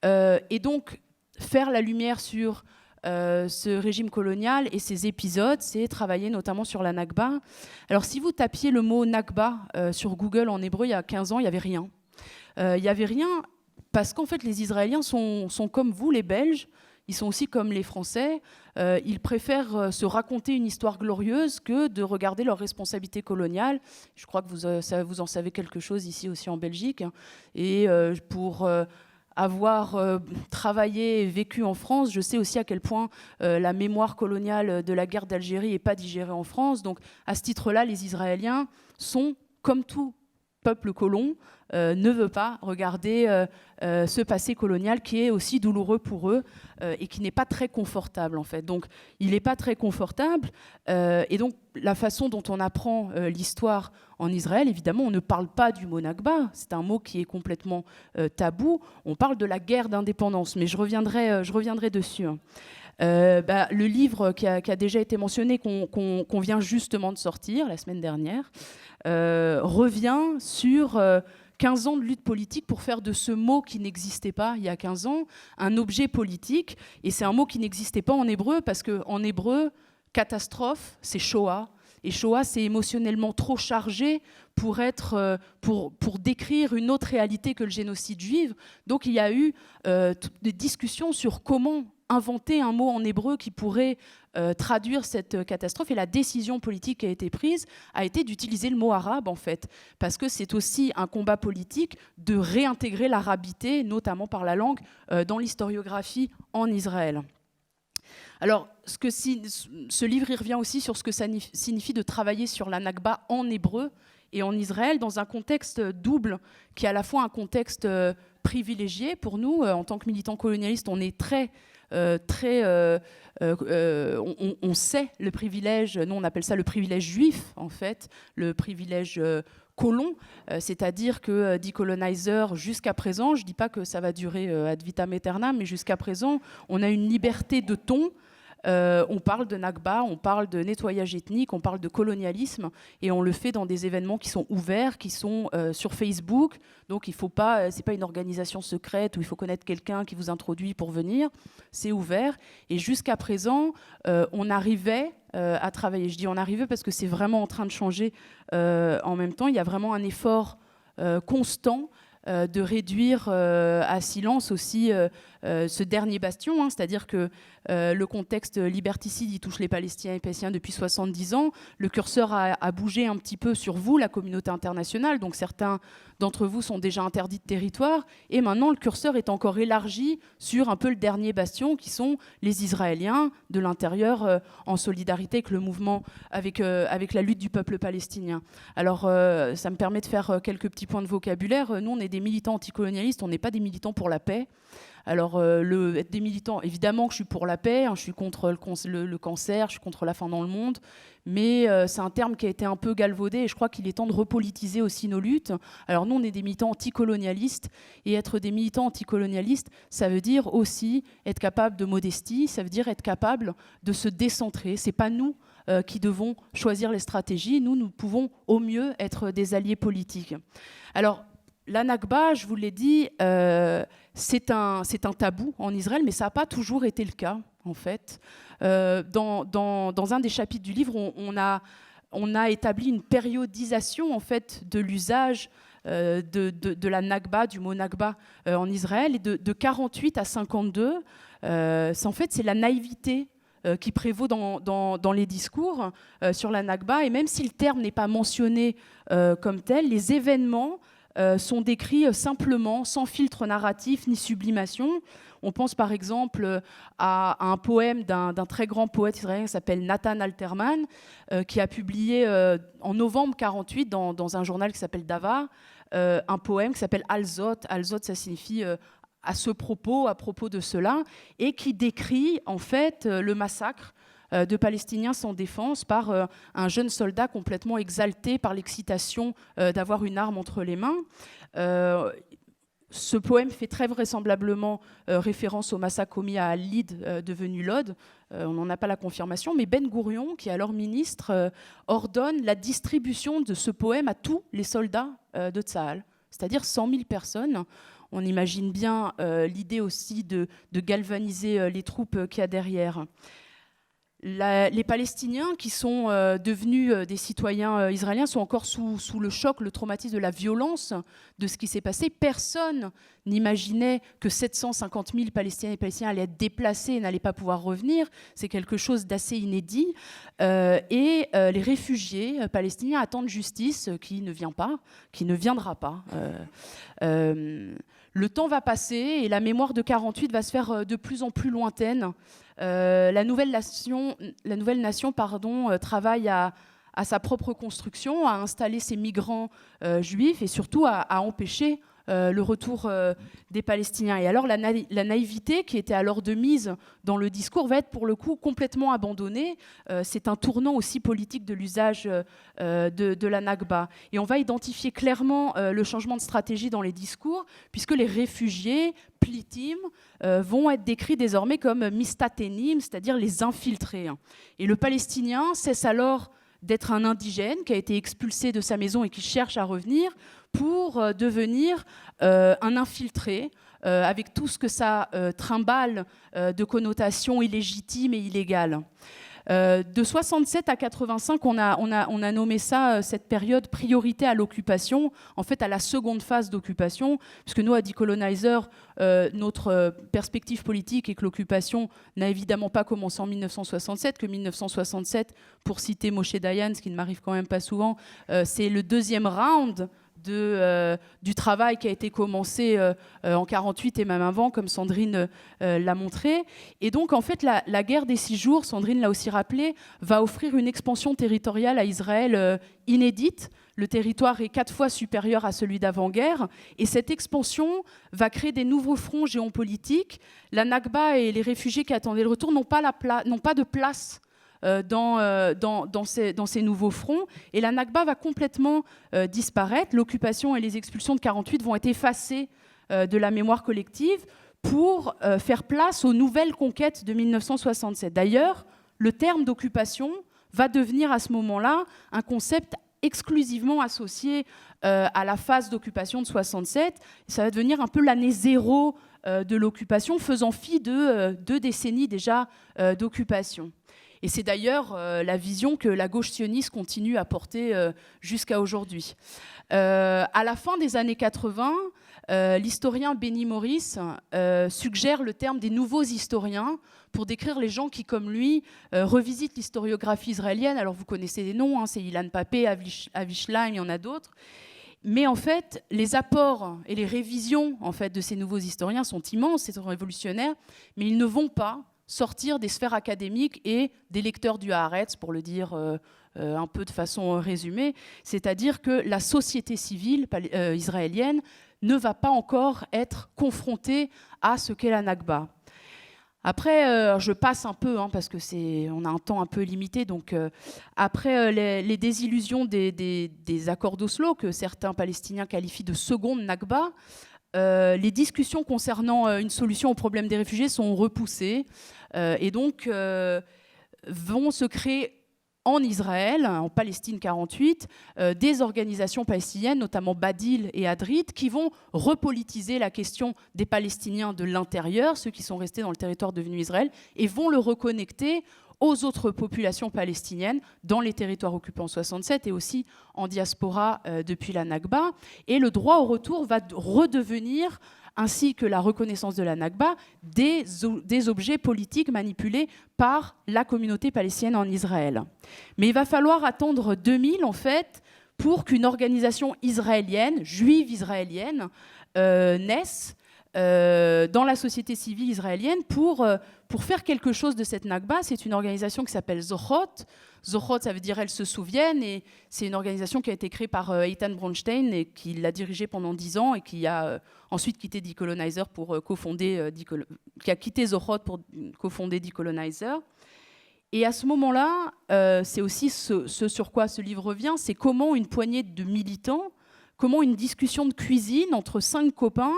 Et donc faire la lumière sur ce régime colonial et ses épisodes, c'est travailler notamment sur la Nakba. Alors si vous tapiez le mot Nakba sur Google en hébreu il y a 15 ans, il n'y avait rien. Il n'y avait rien parce qu'en fait les Israéliens sont comme vous, les Belges, ils sont aussi comme les Français, ils préfèrent se raconter une histoire glorieuse que de regarder leur responsabilité coloniale. Je crois que vous en savez quelque chose ici aussi en Belgique. Et pour avoir travaillé et vécu en France, je sais aussi à quel point la mémoire coloniale de la guerre d'Algérie n'est pas digérée en France. Donc à ce titre-là, les Israéliens sont, comme tout peuple colon, ne veut pas regarder ce passé colonial qui est aussi douloureux pour eux et qui n'est pas très confortable en fait. Donc il n'est pas très confortable et donc la façon dont on apprend l'histoire en Israël, évidemment on ne parle pas du mot Nakba, c'est un mot qui est complètement tabou, on parle de la guerre d'indépendance, mais je reviendrai dessus. Le livre qui a déjà été mentionné, qu'on vient justement de sortir la semaine dernière, revient sur 15 ans de lutte politique pour faire de ce mot qui n'existait pas il y a 15 ans un objet politique. Et c'est un mot qui n'existait pas en hébreu parce qu'en hébreu, catastrophe, c'est Shoah. Et Shoah, c'est émotionnellement trop chargé pour décrire une autre réalité que le génocide juif. Donc il y a eu des discussions sur comment inventer un mot en hébreu qui pourrait traduire cette catastrophe. Et la décision politique qui a été prise a été d'utiliser le mot arabe, en fait, parce que c'est aussi un combat politique de réintégrer l'arabité, notamment par la langue, dans l'historiographie en Israël. Alors, ce livre il revient aussi sur ce que ça signifie de travailler sur la Nakba en hébreu et en Israël dans un contexte double, qui est à la fois un contexte privilégié pour nous. En tant que militants colonialistes, on est on sait le privilège, nous on appelle ça le privilège juif, en fait, le privilège colon, c'est-à-dire que decolonizer, jusqu'à présent, je ne dis pas que ça va durer ad vitam aeternam, mais jusqu'à présent, on a une liberté de ton. On parle de Nakba, on parle de nettoyage ethnique, on parle de colonialisme, et on le fait dans des événements qui sont ouverts, qui sont sur Facebook. Donc il faut pas, c'est pas une organisation secrète où il faut connaître quelqu'un qui vous introduit pour venir. C'est ouvert. Et jusqu'à présent, on arrivait à travailler. Je dis on arrivait parce que c'est vraiment en train de changer en même temps. Il y a vraiment un effort constant de réduire à silence aussi ce dernier bastion, hein, c'est-à-dire que le contexte liberticide, il touche les Palestiniens et Palestiniens depuis 70 ans. Le curseur a bougé un petit peu sur vous, la communauté internationale, donc certains d'entre vous sont déjà interdits de territoire, et maintenant le curseur est encore élargi sur un peu le dernier bastion, qui sont les Israéliens de l'intérieur, en solidarité avec le mouvement, avec la lutte du peuple palestinien. Alors ça me permet de faire quelques petits points de vocabulaire. Nous, on est des militants anticolonialistes, on n'est pas des militants pour la paix. Alors, être des militants, évidemment que je suis pour la paix, hein, je suis contre le cancer, je suis contre la faim dans le monde, mais c'est un terme qui a été un peu galvaudé et je crois qu'il est temps de repolitiser aussi nos luttes. Alors nous, on est des militants anticolonialistes, et être des militants anticolonialistes, ça veut dire aussi être capable de modestie, ça veut dire être capable de se décentrer. C'est pas nous qui devons choisir les stratégies, nous pouvons au mieux être des alliés politiques. Alors, la Nakba, je vous l'ai dit, c'est un tabou en Israël, mais ça n'a pas toujours été le cas, en fait. Dans un des chapitres du livre, on a établi une périodisation, en fait, de l'usage de la Nakba, du mot Nakba en Israël, et de 48 à 52. En fait, c'est la naïveté qui prévaut dans les discours sur la Nakba. Et même si le terme n'est pas mentionné comme tel, les événements sont décrits simplement, sans filtre narratif ni sublimation. On pense par exemple à un poème d'un très grand poète israélien qui s'appelle Nathan Alterman, qui a publié en novembre 48 dans un journal qui s'appelle Davar, un poème qui s'appelle Alzot. Alzot, ça signifie à propos de cela, et qui décrit en fait le massacre de Palestiniens sans défense par un jeune soldat complètement exalté par l'excitation d'avoir une arme entre les mains. Ce poème fait très vraisemblablement référence au massacre commis à Al-Lid, devenu Lod. On n'en a pas la confirmation, mais Ben Gourion, qui est alors ministre, ordonne la distribution de ce poème à tous les soldats de Tsahal, c'est-à-dire 100 000 personnes. On imagine bien l'idée aussi de galvaniser les troupes qu'il y a derrière. Les Palestiniens qui sont devenus des citoyens israéliens sont encore sous le choc, le traumatisme de la violence de ce qui s'est passé. Personne n'imaginait que 750 000 Palestiniens et Palestiniens allaient être déplacés et n'allaient pas pouvoir revenir. C'est quelque chose d'assez inédit. Et les réfugiés palestiniens attendent justice qui ne vient pas, qui ne viendra pas. Le temps va passer et la mémoire de 48 va se faire de plus en plus lointaine. La nouvelle nation travaille à sa propre construction, à installer ses migrants juifs et surtout à empêcher le retour des Palestiniens. Et alors la naïveté qui était alors de mise dans le discours va être pour le coup complètement abandonnée. C'est un tournant aussi politique de l'usage de la Nakba. Et on va identifier clairement le changement de stratégie dans les discours, puisque les réfugiés, plitim, vont être décrits désormais comme mistatenim, c'est-à-dire les infiltrés. Et le Palestinien cesse alors d'être un indigène qui a été expulsé de sa maison et qui cherche à revenir pour devenir un infiltré, avec tout ce que ça trimballe de connotations illégitimes et illégales. De 67 à 85, on a nommé ça, cette période, priorité à l'occupation, en fait à la seconde phase d'occupation, puisque nous, à Decolonizer, notre perspective politique est que l'occupation n'a évidemment pas commencé en 1967, que 1967, pour citer Moshe Dayan, ce qui ne m'arrive quand même pas souvent, c'est le deuxième round du travail qui a été commencé en 48 et même avant, comme Sandrine l'a montré. Et donc, en fait, la guerre des 6 jours, Sandrine l'a aussi rappelé, va offrir une expansion territoriale à Israël inédite. Le territoire est 4 fois supérieur à celui d'avant-guerre. Et cette expansion va créer des nouveaux fronts géopolitiques. La Nakba et les réfugiés qui attendaient le retour n'ont pas de place dans ces nouveaux fronts. Et la Nakba va complètement disparaître. L'occupation et les expulsions de 48 vont être effacées de la mémoire collective pour faire place aux nouvelles conquêtes de 1967. D'ailleurs, le terme d'occupation va devenir à ce moment-là un concept exclusivement associé à la phase d'occupation de 67. Ça va devenir un peu l'année zéro de l'occupation, faisant fi de 2 décennies déjà d'occupation. Et c'est d'ailleurs la vision que la gauche sioniste continue à porter jusqu'à aujourd'hui. À la fin des années 80, l'historien Benny Morris suggère le terme des nouveaux historiens pour décrire les gens qui, comme lui, revisitent l'historiographie israélienne. Alors vous connaissez les noms, hein, c'est Ilan Pappé, Avi Shlaim, il y en a d'autres. Mais en fait, les apports et les révisions en fait, de ces nouveaux historiens sont immenses, c'est révolutionnaire, mais ils ne vont pas sortir des sphères académiques et des lecteurs du Haaretz, pour le dire un peu de façon résumée. C'est-à-dire que la société civile israélienne ne va pas encore être confrontée à ce qu'est la Nakba. Après, je passe un peu, hein, parce qu'on a un temps un peu limité. Donc, après les désillusions des accords d'Oslo, que certains Palestiniens qualifient de seconde Nakba, les discussions concernant une solution au problème des réfugiés sont repoussées. Et donc, vont se créer en Israël, en Palestine 48, des organisations palestiniennes, notamment Badil et Hadrid, qui vont repolitiser la question des Palestiniens de l'intérieur, ceux qui sont restés dans le territoire devenu Israël, et vont le reconnecter aux autres populations palestiniennes dans les territoires occupés en 67 et aussi en diaspora depuis la Nakba. Et le droit au retour va redevenir, ainsi que la reconnaissance de la Nakba, des objets politiques manipulés par la communauté palestinienne en Israël. Mais il va falloir attendre 2000, en fait, pour qu'une organisation israélienne, juive israélienne, naisse dans la société civile israélienne pour faire quelque chose de cette Nakba. C'est une organisation qui s'appelle Zohot. Zohot, ça veut dire « elles se souviennent », et c'est une organisation qui a été créée par Eitan Bronstein et qui l'a dirigée pendant 10 ans et qui a ensuite quitté Decolonizer pour cofonder, qui a quitté Zohot pour cofonder Decolonizer. Et à ce moment-là, c'est aussi ce sur quoi ce livre revient, c'est comment une poignée de militants, comment une discussion de cuisine entre 5 copains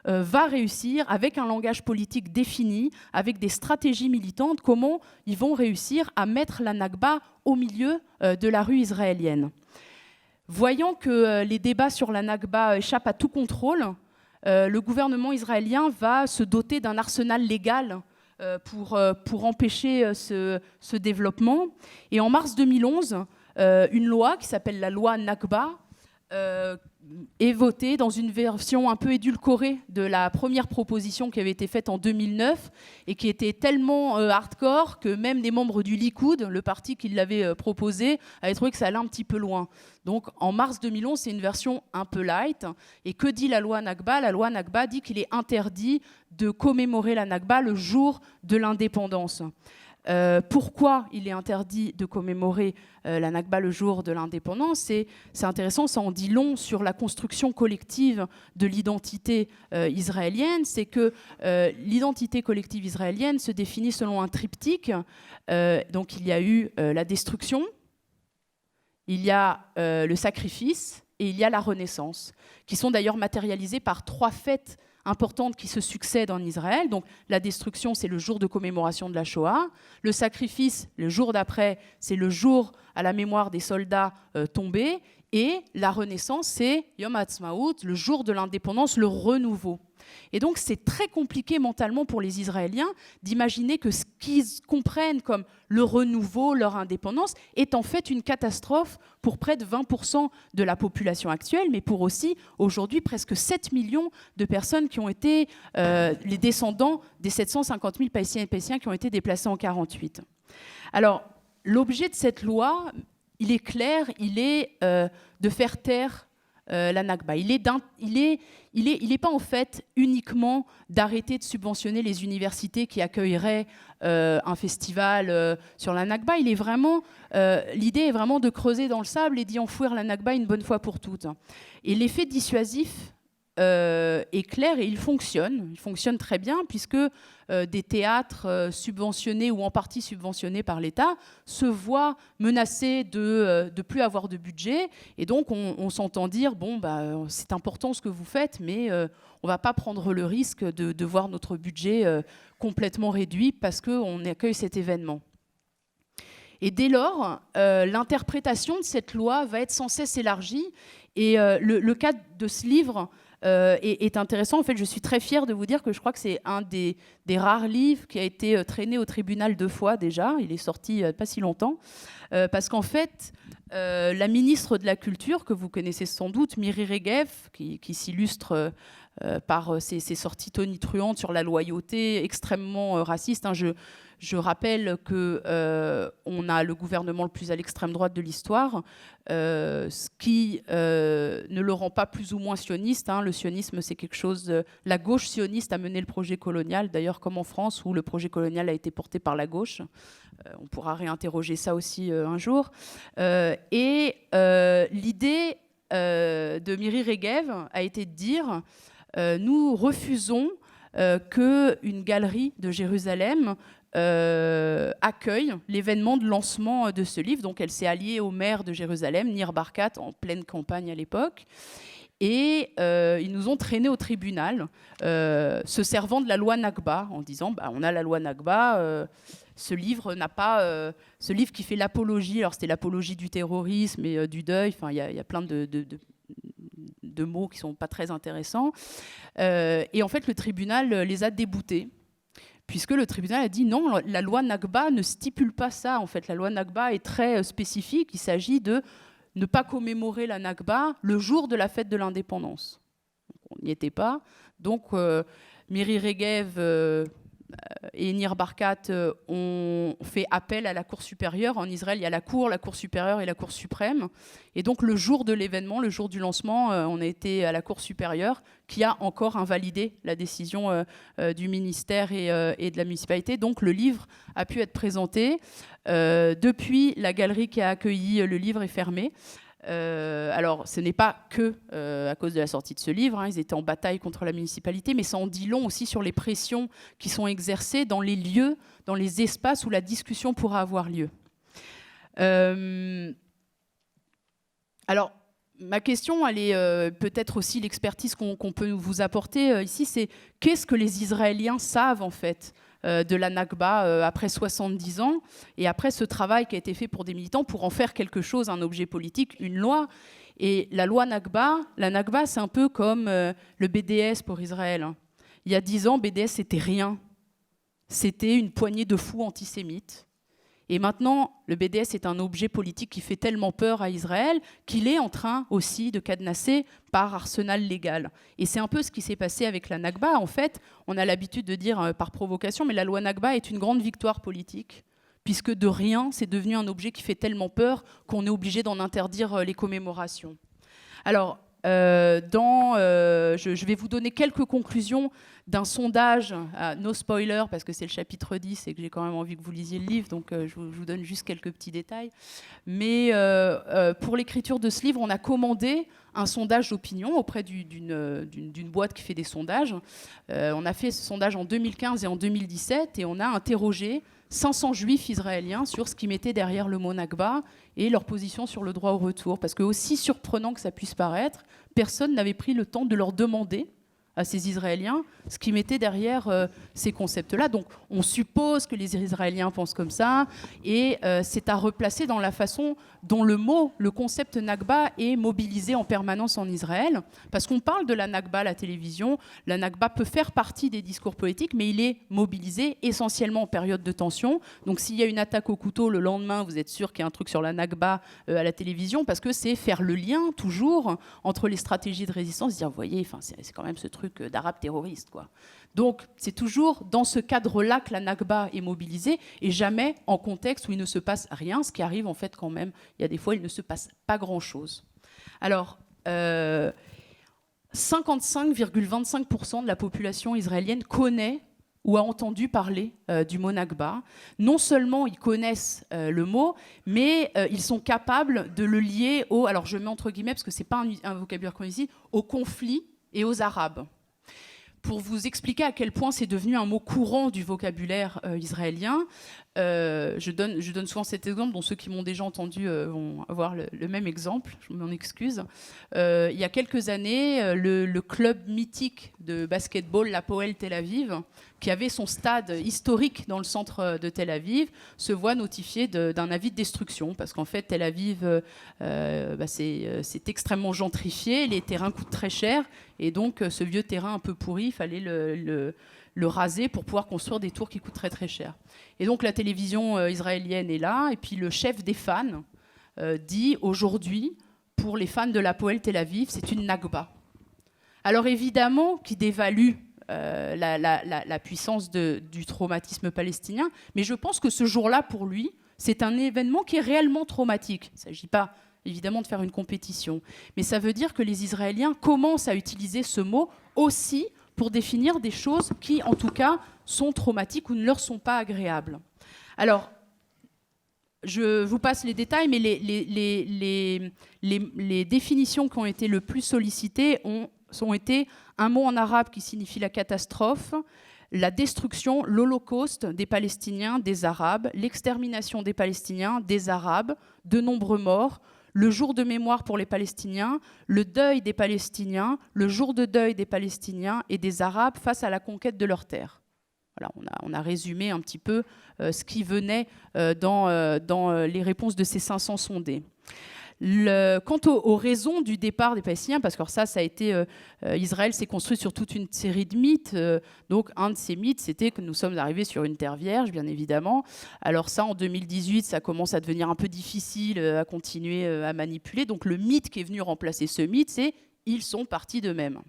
va réussir, avec un langage politique défini, avec des stratégies militantes, comment ils vont réussir à mettre la Nakba au milieu de la rue israélienne. Voyant que les débats sur la Nakba échappent à tout contrôle, le gouvernement israélien va se doter d'un arsenal légal pour empêcher ce développement. Et en mars 2011, une loi qui s'appelle la loi Nakba est votée dans une version un peu édulcorée de la première proposition qui avait été faite en 2009 et qui était tellement hardcore que même des membres du Likoud, le parti qui l'avait proposé, avaient trouvé que ça allait un petit peu loin. Donc en mars 2011, c'est une version un peu light. Et que dit la loi Nakba ? La loi Nakba dit qu'il est interdit de commémorer la Nakba le jour de l'indépendance. Pourquoi il est interdit de commémorer la Nakba le jour de l'indépendance ? C'est intéressant, ça en dit long sur la construction collective de l'identité israélienne. C'est que l'identité collective israélienne se définit selon un triptyque. Donc il y a eu la destruction, il y a le sacrifice et il y a la renaissance, qui sont d'ailleurs matérialisés par 3 fêtes importantes qui se succèdent en Israël. Donc la destruction, c'est le jour de commémoration de la Shoah. Le sacrifice, le jour d'après, c'est le jour à la mémoire des soldats tombés. Et la renaissance, c'est Yom HaAtzmaut, le jour de l'indépendance, le renouveau. Et donc c'est très compliqué mentalement pour les Israéliens d'imaginer que ce qu'ils comprennent comme le renouveau, leur indépendance, est en fait une catastrophe pour près de 20% de la population actuelle, mais pour aussi aujourd'hui presque 7 millions de personnes qui ont été les descendants des 750 000 Palestiniens et Palestiniens qui ont été déplacés en 1948. Alors l'objet de cette loi, il est clair, il est de faire taire la Nakba. Il n'est pas en fait uniquement d'arrêter de subventionner les universités qui accueilleraient un festival sur la Nakba. L'idée est vraiment de creuser dans le sable et d'y enfouir la Nakba une bonne fois pour toutes. Et l'effet dissuasif est clair et il fonctionne très bien puisque des théâtres subventionnés ou en partie subventionnés par l'État se voient menacés de ne plus avoir de budget et donc on s'entend dire c'est important ce que vous faites mais on ne va pas prendre le risque de voir notre budget complètement réduit parce qu'on accueille cet événement. Et dès lors, l'interprétation de cette loi va être sans cesse élargie et le cadre de ce livre est intéressant. En fait, je suis très fière de vous dire que je crois que c'est un des rares livres qui a été traîné au tribunal 2 fois déjà. Il est sorti pas si longtemps. Parce qu'en fait, la ministre de la Culture, que vous connaissez sans doute, Miri Regev, qui s'illustre par ses sorties tonitruantes sur la loyauté, extrêmement raciste. Je rappelle qu'on a le gouvernement le plus à l'extrême droite de l'histoire, ce qui ne le rend pas plus ou moins sioniste. Le sionisme, c'est quelque chose... la gauche sioniste a mené le projet colonial, d'ailleurs comme en France, où le projet colonial a été porté par la gauche. On pourra réinterroger ça aussi un jour. L'idée de Miri Regev a été de dire nous refusons qu'une galerie de Jérusalem accueille l'événement de lancement de ce livre. Donc elle s'est alliée au maire de Jérusalem, Nir Barkat, en pleine campagne à l'époque. Et ils nous ont traînés au tribunal, se servant de la loi Nakba, en disant on a la loi Nakba, ce livre qui fait l'apologie, alors c'était l'apologie du terrorisme et du deuil, enfin il y a plein de mots qui ne sont pas très intéressants. Et en fait, le tribunal les a déboutés, puisque le tribunal a dit non, la loi Nakba ne stipule pas ça. En fait, la loi Nakba est très spécifique. Il s'agit de ne pas commémorer la Nakba le jour de la fête de l'indépendance. On n'y était pas. Donc, Miri Regev et Nir Barkat ont fait appel à la Cour supérieure. En Israël, il y a la Cour supérieure et la Cour suprême. Et donc, le jour de l'événement, le jour du lancement, on a été à la Cour supérieure qui a encore invalidé la décision du ministère et de la municipalité. Donc, le livre a pu être présenté. Depuis, la galerie qui a accueilli le livre est fermée. Alors, ce n'est pas que à cause de la sortie de ce livre, hein, ils étaient en bataille contre la municipalité, mais ça en dit long aussi sur les pressions qui sont exercées dans les lieux, dans les espaces où la discussion pourra avoir lieu. Alors, ma question, elle est peut-être aussi l'expertise qu'on peut vous apporter ici, c'est qu'est-ce que les Israéliens savent en fait de la Nakba après 70 ans et après ce travail qui a été fait pour des militants pour en faire quelque chose, un objet politique, une loi. Et la loi Nakba, c'est un peu comme le BDS pour Israël. Il y a 10 ans, BDS, c'était rien. C'était une poignée de fous antisémites. Et maintenant, le BDS est un objet politique qui fait tellement peur à Israël qu'il est en train aussi de cadenasser par arsenal légal. Et c'est un peu ce qui s'est passé avec la Nakba. En fait, on a l'habitude de dire par provocation, mais la loi Nakba est une grande victoire politique, puisque de rien, c'est devenu un objet qui fait tellement peur qu'on est obligé d'en interdire les commémorations. Alors, je vais vous donner quelques conclusions d'un sondage, no spoiler parce que c'est le chapitre 10 et que j'ai quand même envie que vous lisiez le livre, donc je vous donne juste quelques petits détails. Mais pour l'écriture de ce livre, on a commandé un sondage d'opinion auprès d'une boîte qui fait des sondages. On a fait ce sondage en 2015 et en 2017 et on a interrogé 500 juifs israéliens sur ce qu'ils mettaient derrière le mot Nakba et leur position sur le droit au retour. Parce que, aussi surprenant que ça puisse paraître, personne n'avait pris le temps de leur demander à ces Israéliens ce qu'ils mettaient derrière ces concepts-là. Donc on suppose que les Israéliens pensent comme ça, et c'est à replacer dans la façon dont le concept Nakba est mobilisé en permanence en Israël, parce qu'on parle de la Nakba à la télévision. La Nakba peut faire partie des discours politiques, mais il est mobilisé essentiellement en période de tension. Donc s'il y a une attaque au couteau, le lendemain, vous êtes sûr qu'il y a un truc sur la Nakba à la télévision, parce que c'est faire le lien toujours entre les stratégies de résistance, dire, vous voyez, c'est quand même ce truc d'arabe terroriste, quoi. Donc c'est toujours dans ce cadre-là que la Nakba est mobilisée, et jamais en contexte où il ne se passe rien, ce qui arrive en fait quand même. Il y a des fois, il ne se passe pas grand-chose. Alors, 55,25% de la population israélienne connaît ou a entendu parler du mot Nakba. Non seulement ils connaissent le mot, mais ils sont capables de le lier au, alors je mets entre guillemets parce que ce n'est pas un vocabulaire qu'on utilise, au conflit et aux Arabes. Pour vous expliquer à quel point c'est devenu un mot courant du vocabulaire israélien, je donne souvent cet exemple, dont ceux qui m'ont déjà entendu vont avoir le même exemple, je m'en excuse. Il y a quelques années, le club mythique de basketball, l'Hapoel Tel Aviv, qui avait son stade historique dans le centre de Tel Aviv, se voit notifié d'un avis de destruction, parce qu'en fait, Tel Aviv, c'est extrêmement gentrifié, les terrains coûtent très cher, et donc ce vieux terrain un peu pourri, il fallait le raser pour pouvoir construire des tours qui coûtent très très cher. Et donc la télévision israélienne est là, et puis le chef des fans dit aujourd'hui, pour les fans de l'Hapoel Tel Aviv, c'est une Nakba. Alors évidemment, qui dévalue la puissance du traumatisme palestinien, mais je pense que ce jour-là, pour lui, c'est un événement qui est réellement traumatique. Il ne s'agit pas évidemment de faire une compétition, mais ça veut dire que les Israéliens commencent à utiliser ce mot aussi pour définir des choses qui, en tout cas, sont traumatiques ou ne leur sont pas agréables. Alors, je vous passe les détails, mais les définitions qui ont été le plus sollicitées ont été un mot en arabe qui signifie la catastrophe, la destruction, l'holocauste des Palestiniens, des Arabes, l'extermination des Palestiniens, des Arabes, de nombreux morts, le jour de mémoire pour les Palestiniens, le deuil des Palestiniens, le jour de deuil des Palestiniens et des Arabes face à la conquête de leurs terres. Voilà, on a résumé un petit peu ce qui venait dans les réponses de ces 500 sondés. Quant aux raisons du départ des Palestiniens, parce que ça a été... Israël s'est construit sur toute une série de mythes. Donc un de ces mythes, c'était que nous sommes arrivés sur une terre vierge, bien évidemment. Alors ça, en 2018, ça commence à devenir un peu difficile à continuer à manipuler. Donc le mythe qui est venu remplacer ce mythe, c'est « ils sont partis d'eux-mêmes ».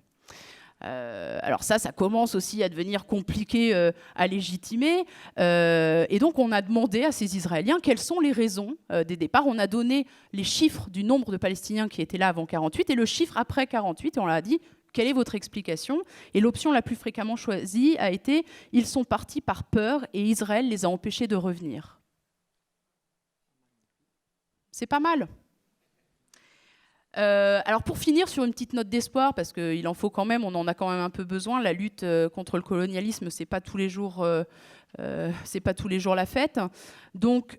Alors ça commence aussi à devenir compliqué à légitimer. Et donc on a demandé à ces Israéliens quelles sont les raisons des départs. On a donné les chiffres du nombre de Palestiniens qui étaient là avant 48 et le chiffre après 48. Et on leur a dit quelle est votre explication. Et l'option la plus fréquemment choisie a été ils sont partis par peur et Israël les a empêchés de revenir. C'est pas mal. Alors pour finir sur une petite note d'espoir, parce qu'il en faut quand même, on en a quand même un peu besoin, la lutte contre le colonialisme, c'est pas tous les jours la fête. Donc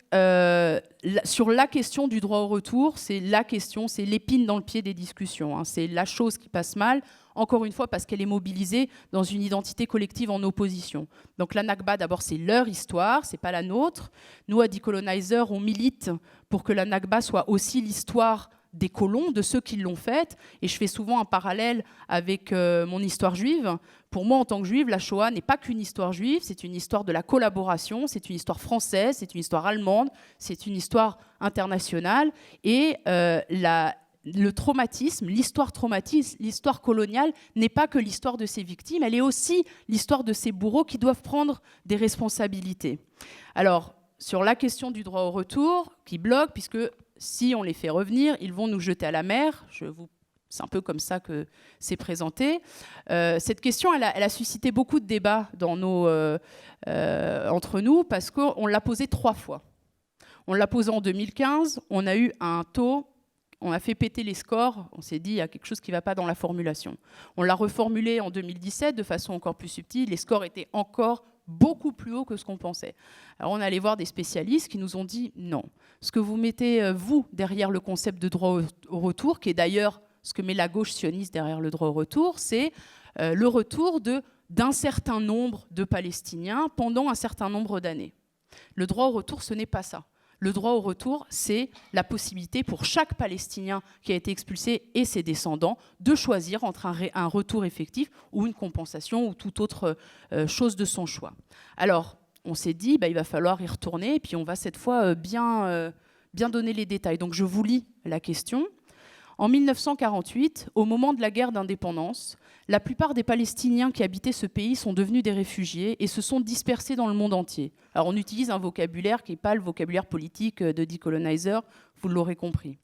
sur la question du droit au retour, c'est l'épine dans le pied des discussions, hein. C'est la chose qui passe mal, encore une fois parce qu'elle est mobilisée dans une identité collective en opposition. Donc la Nakba, d'abord, c'est leur histoire, c'est pas la nôtre. Nous, à Decolonizer, on milite pour que la Nakba soit aussi l'histoire des colons, de ceux qui l'ont faite. Et je fais souvent un parallèle avec mon histoire juive. Pour moi, en tant que juive, la Shoah n'est pas qu'une histoire juive, c'est une histoire de la collaboration, c'est une histoire française, c'est une histoire allemande, c'est une histoire internationale. Et le traumatisme, l'histoire coloniale n'est pas que l'histoire de ses victimes, elle est aussi l'histoire de ses bourreaux qui doivent prendre des responsabilités. Alors, sur la question du droit au retour, qui bloque, puisque si on les fait revenir, ils vont nous jeter à la mer. C'est un peu comme ça que c'est présenté. Cette question, elle a suscité beaucoup de débats entre nous parce qu'on l'a posée 3 fois. On l'a posée en 2015, on a eu un taux, on a fait péter les scores, on s'est dit il y a quelque chose qui ne va pas dans la formulation. On l'a reformulée en 2017 de façon encore plus subtile, les scores étaient encore beaucoup plus haut que ce qu'on pensait. Alors on est allé voir des spécialistes qui nous ont dit non. Ce que vous mettez, vous, derrière le concept de droit au retour, qui est d'ailleurs ce que met la gauche sioniste derrière le droit au retour, c'est le retour d'un certain nombre de Palestiniens pendant un certain nombre d'années. Le droit au retour, ce n'est pas ça. Le droit au retour, c'est la possibilité pour chaque Palestinien qui a été expulsé et ses descendants de choisir entre un retour effectif ou une compensation ou toute autre chose de son choix. Alors, on s'est dit, il va falloir y retourner et puis on va cette fois bien donner les détails. Donc, je vous lis la question. En 1948, au moment de la guerre d'indépendance, la plupart des Palestiniens qui habitaient ce pays sont devenus des réfugiés et se sont dispersés dans le monde entier. Alors on utilise un vocabulaire qui n'est pas le vocabulaire politique de Decolonizer, vous l'aurez compris.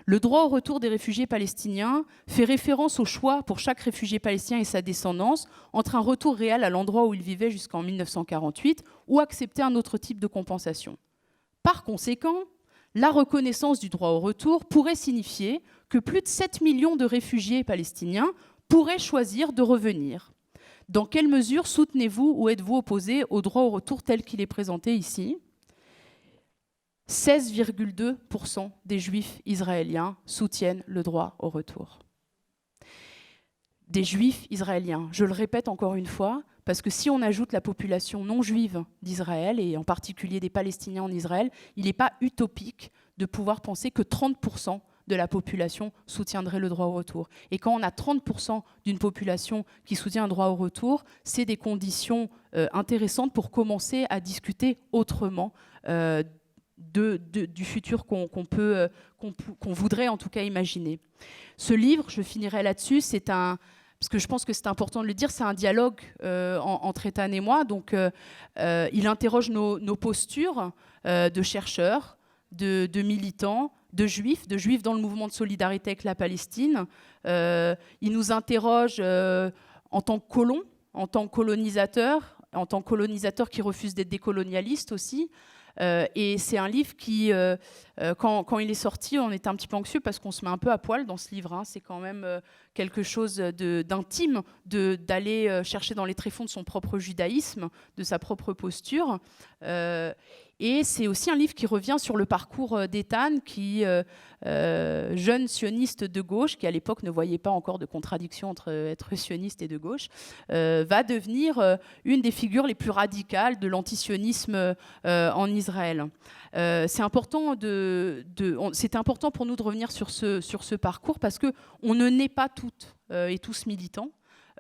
Le droit au retour des réfugiés palestiniens fait référence au choix pour chaque réfugié palestinien et sa descendance entre un retour réel à l'endroit où il vivait jusqu'en 1948 ou accepter un autre type de compensation. Par conséquent, la reconnaissance du droit au retour pourrait signifier que plus de 7 millions de réfugiés palestiniens pourraient choisir de revenir. Dans quelle mesure soutenez-vous ou êtes-vous opposé au droit au retour tel qu'il est présenté ici ? 16,2% des juifs israéliens soutiennent le droit au retour. Des juifs israéliens, je le répète encore une fois, parce que si on ajoute la population non juive d'Israël, et en particulier des Palestiniens en Israël, il n'est pas utopique de pouvoir penser que 30% de la population soutiendrait le droit au retour. Et quand on a 30% d'une population qui soutient un droit au retour, c'est des conditions intéressantes pour commencer à discuter autrement du futur qu'on voudrait en tout cas imaginer. Ce livre, je finirai là-dessus, parce que je pense que c'est important de le dire, c'est un dialogue entre Ethan et moi. Donc, il interroge nos postures de chercheurs, de militants, de juifs dans le mouvement de solidarité avec la Palestine. Il nous interroge en tant que colons, en tant que colonisateurs qui refusent d'être décolonialistes aussi. Et c'est un livre qui, quand il est sorti, on était un petit peu anxieux parce qu'on se met un peu à poil dans ce livre. Hein. C'est quand même quelque chose d'intime, d'aller chercher dans les tréfonds de son propre judaïsme, de sa propre posture. Et c'est aussi un livre qui revient sur le parcours d'Ethan, qui, jeune sioniste de gauche, qui à l'époque ne voyait pas encore de contradiction entre être sioniste et de gauche, va devenir une des figures les plus radicales de l'antisionisme en Israël. C'était important pour nous de revenir sur ce parcours parce qu'on ne naît pas toutes et tous militants.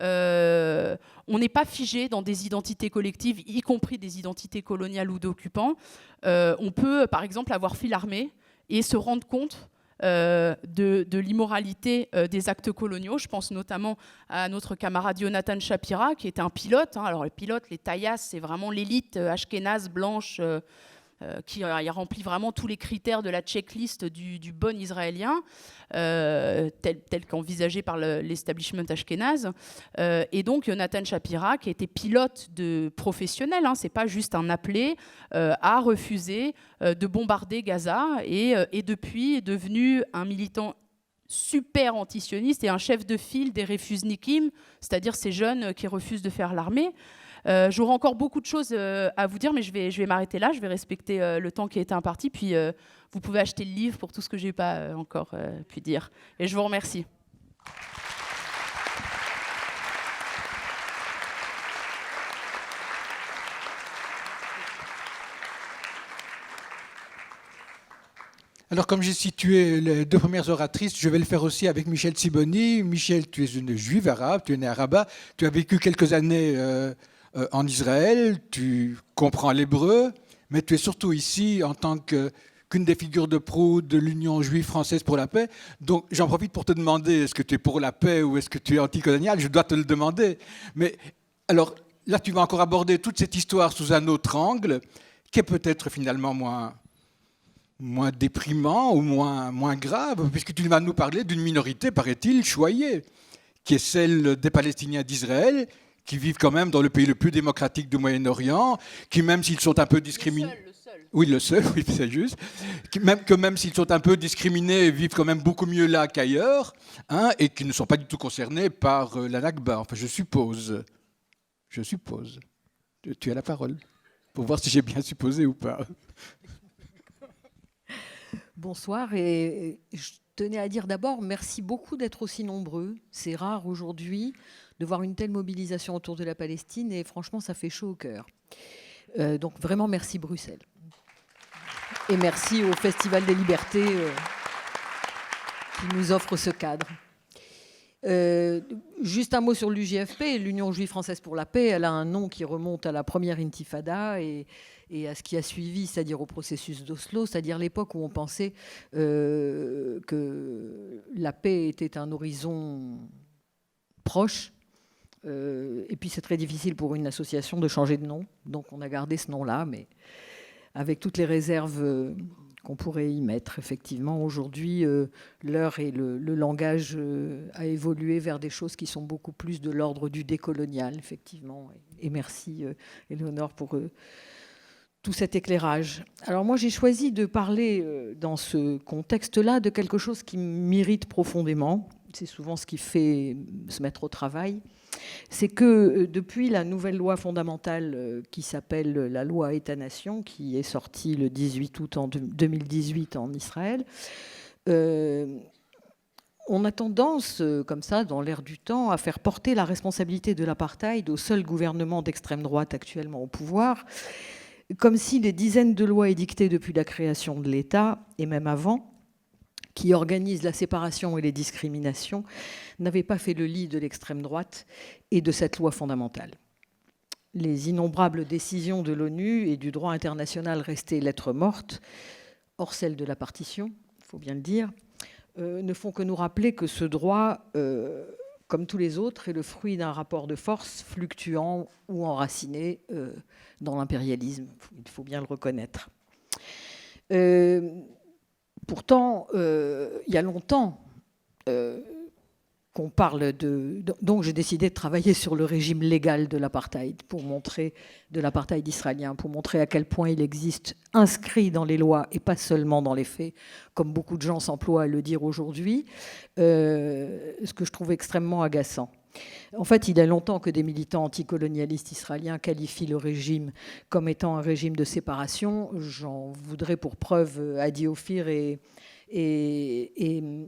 On n'est pas figé dans des identités collectives, y compris des identités coloniales ou d'occupants. On peut, par exemple, avoir fait l'armée et se rendre compte de l'immoralité des actes coloniaux. Je pense notamment à notre camarade Yonatan Shapira, qui était un pilote. Alors les pilotes, les taillasses, c'est vraiment l'élite ashkénaze blanche qui a rempli vraiment tous les critères de la checklist du bon israélien, tel qu'envisagé par l'establishment ashkénaze. Et donc, Yonatan Shapira, qui était pilote professionnel, c'est pas juste un appelé, a refusé de bombarder Gaza et depuis est devenu un militant super antisioniste et un chef de file des refusnikim, c'est-à-dire ces jeunes qui refusent de faire l'armée. J'aurai encore beaucoup de choses à vous dire, mais je vais m'arrêter là. Je vais respecter le temps qui a été imparti. Puis vous pouvez acheter le livre pour tout ce que je n'ai pas encore pu dire. Et je vous remercie. Alors, comme j'ai situé les deux premières oratrices, je vais le faire aussi avec Michel Sibony. Michel, tu es une juive arabe, tu es née à Rabat, tu as vécu quelques années en Israël, tu comprends l'hébreu, mais tu es surtout ici en tant qu'une des figures de proue de l'Union juive française pour la paix. Donc j'en profite pour te demander, est-ce que tu es pour la paix ou est-ce que tu es anticolonial? Je dois te le demander. Mais alors là, tu vas encore aborder toute cette histoire sous un autre angle, qui est peut-être finalement moins déprimant ou moins grave, puisque tu vas nous parler d'une minorité, paraît-il, choyée, qui est celle des Palestiniens d'Israël, qui vivent quand même dans le pays le plus démocratique du Moyen-Orient, qui même s'ils sont un peu discriminés... Le seul. Oui, le seul, oui, c'est juste. Même s'ils sont un peu discriminés, vivent quand même beaucoup mieux là qu'ailleurs, et qui ne sont pas du tout concernés par la Nakba. Enfin, je suppose. Tu as la parole, pour voir si j'ai bien supposé ou pas. Bonsoir, et je tenais à dire d'abord merci beaucoup d'être aussi nombreux. C'est rare aujourd'hui de voir une telle mobilisation autour de la Palestine et franchement ça fait chaud au cœur. Donc vraiment merci Bruxelles. Et merci au Festival des Libertés qui nous offre ce cadre. Juste un mot sur l'UJFP, l'Union juive française pour la paix. Elle a un nom qui remonte à la première intifada et à ce qui a suivi, c'est-à-dire au processus d'Oslo, c'est-à-dire l'époque où on pensait que la paix était un horizon proche. Et puis c'est très difficile pour une association de changer de nom. Donc on a gardé ce nom-là, mais avec toutes les réserves qu'on pourrait y mettre. Effectivement, aujourd'hui, l'heure et le langage a évolué vers des choses qui sont beaucoup plus de l'ordre du décolonial, effectivement. Et merci, Éléonore, pour tout cet éclairage. Alors moi, j'ai choisi de parler, dans ce contexte-là, de quelque chose qui m'irrite profondément. C'est souvent ce qui fait se mettre au travail. C'est que depuis la nouvelle loi fondamentale qui s'appelle la loi État-nation, qui est sortie le 18 août 2018 en Israël, on a tendance, comme ça, dans l'air du temps, à faire porter la responsabilité de l'apartheid au seul gouvernement d'extrême droite actuellement au pouvoir, comme si les dizaines de lois édictées depuis la création de l'État, et même avant, qui organisent la séparation et les discriminations, n'avaient pas fait le lit de l'extrême droite et de cette loi fondamentale. Les innombrables décisions de l'ONU et du droit international restées lettres mortes, hors celle de la partition, il faut bien le dire, ne font que nous rappeler que ce droit, comme tous les autres, est le fruit d'un rapport de force fluctuant ou enraciné dans l'impérialisme. Il faut bien le reconnaître. Pourtant, il y a longtemps, qu'on parle de... Donc j'ai décidé de travailler sur le régime légal de l'apartheid, de l'apartheid israélien, pour montrer à quel point il existe inscrit dans les lois et pas seulement dans les faits, comme beaucoup de gens s'emploient à le dire aujourd'hui, ce que je trouve extrêmement agaçant. En fait, il y a longtemps que des militants anticolonialistes israéliens qualifient le régime comme étant un régime de séparation. J'en voudrais pour preuve Adi Ophir et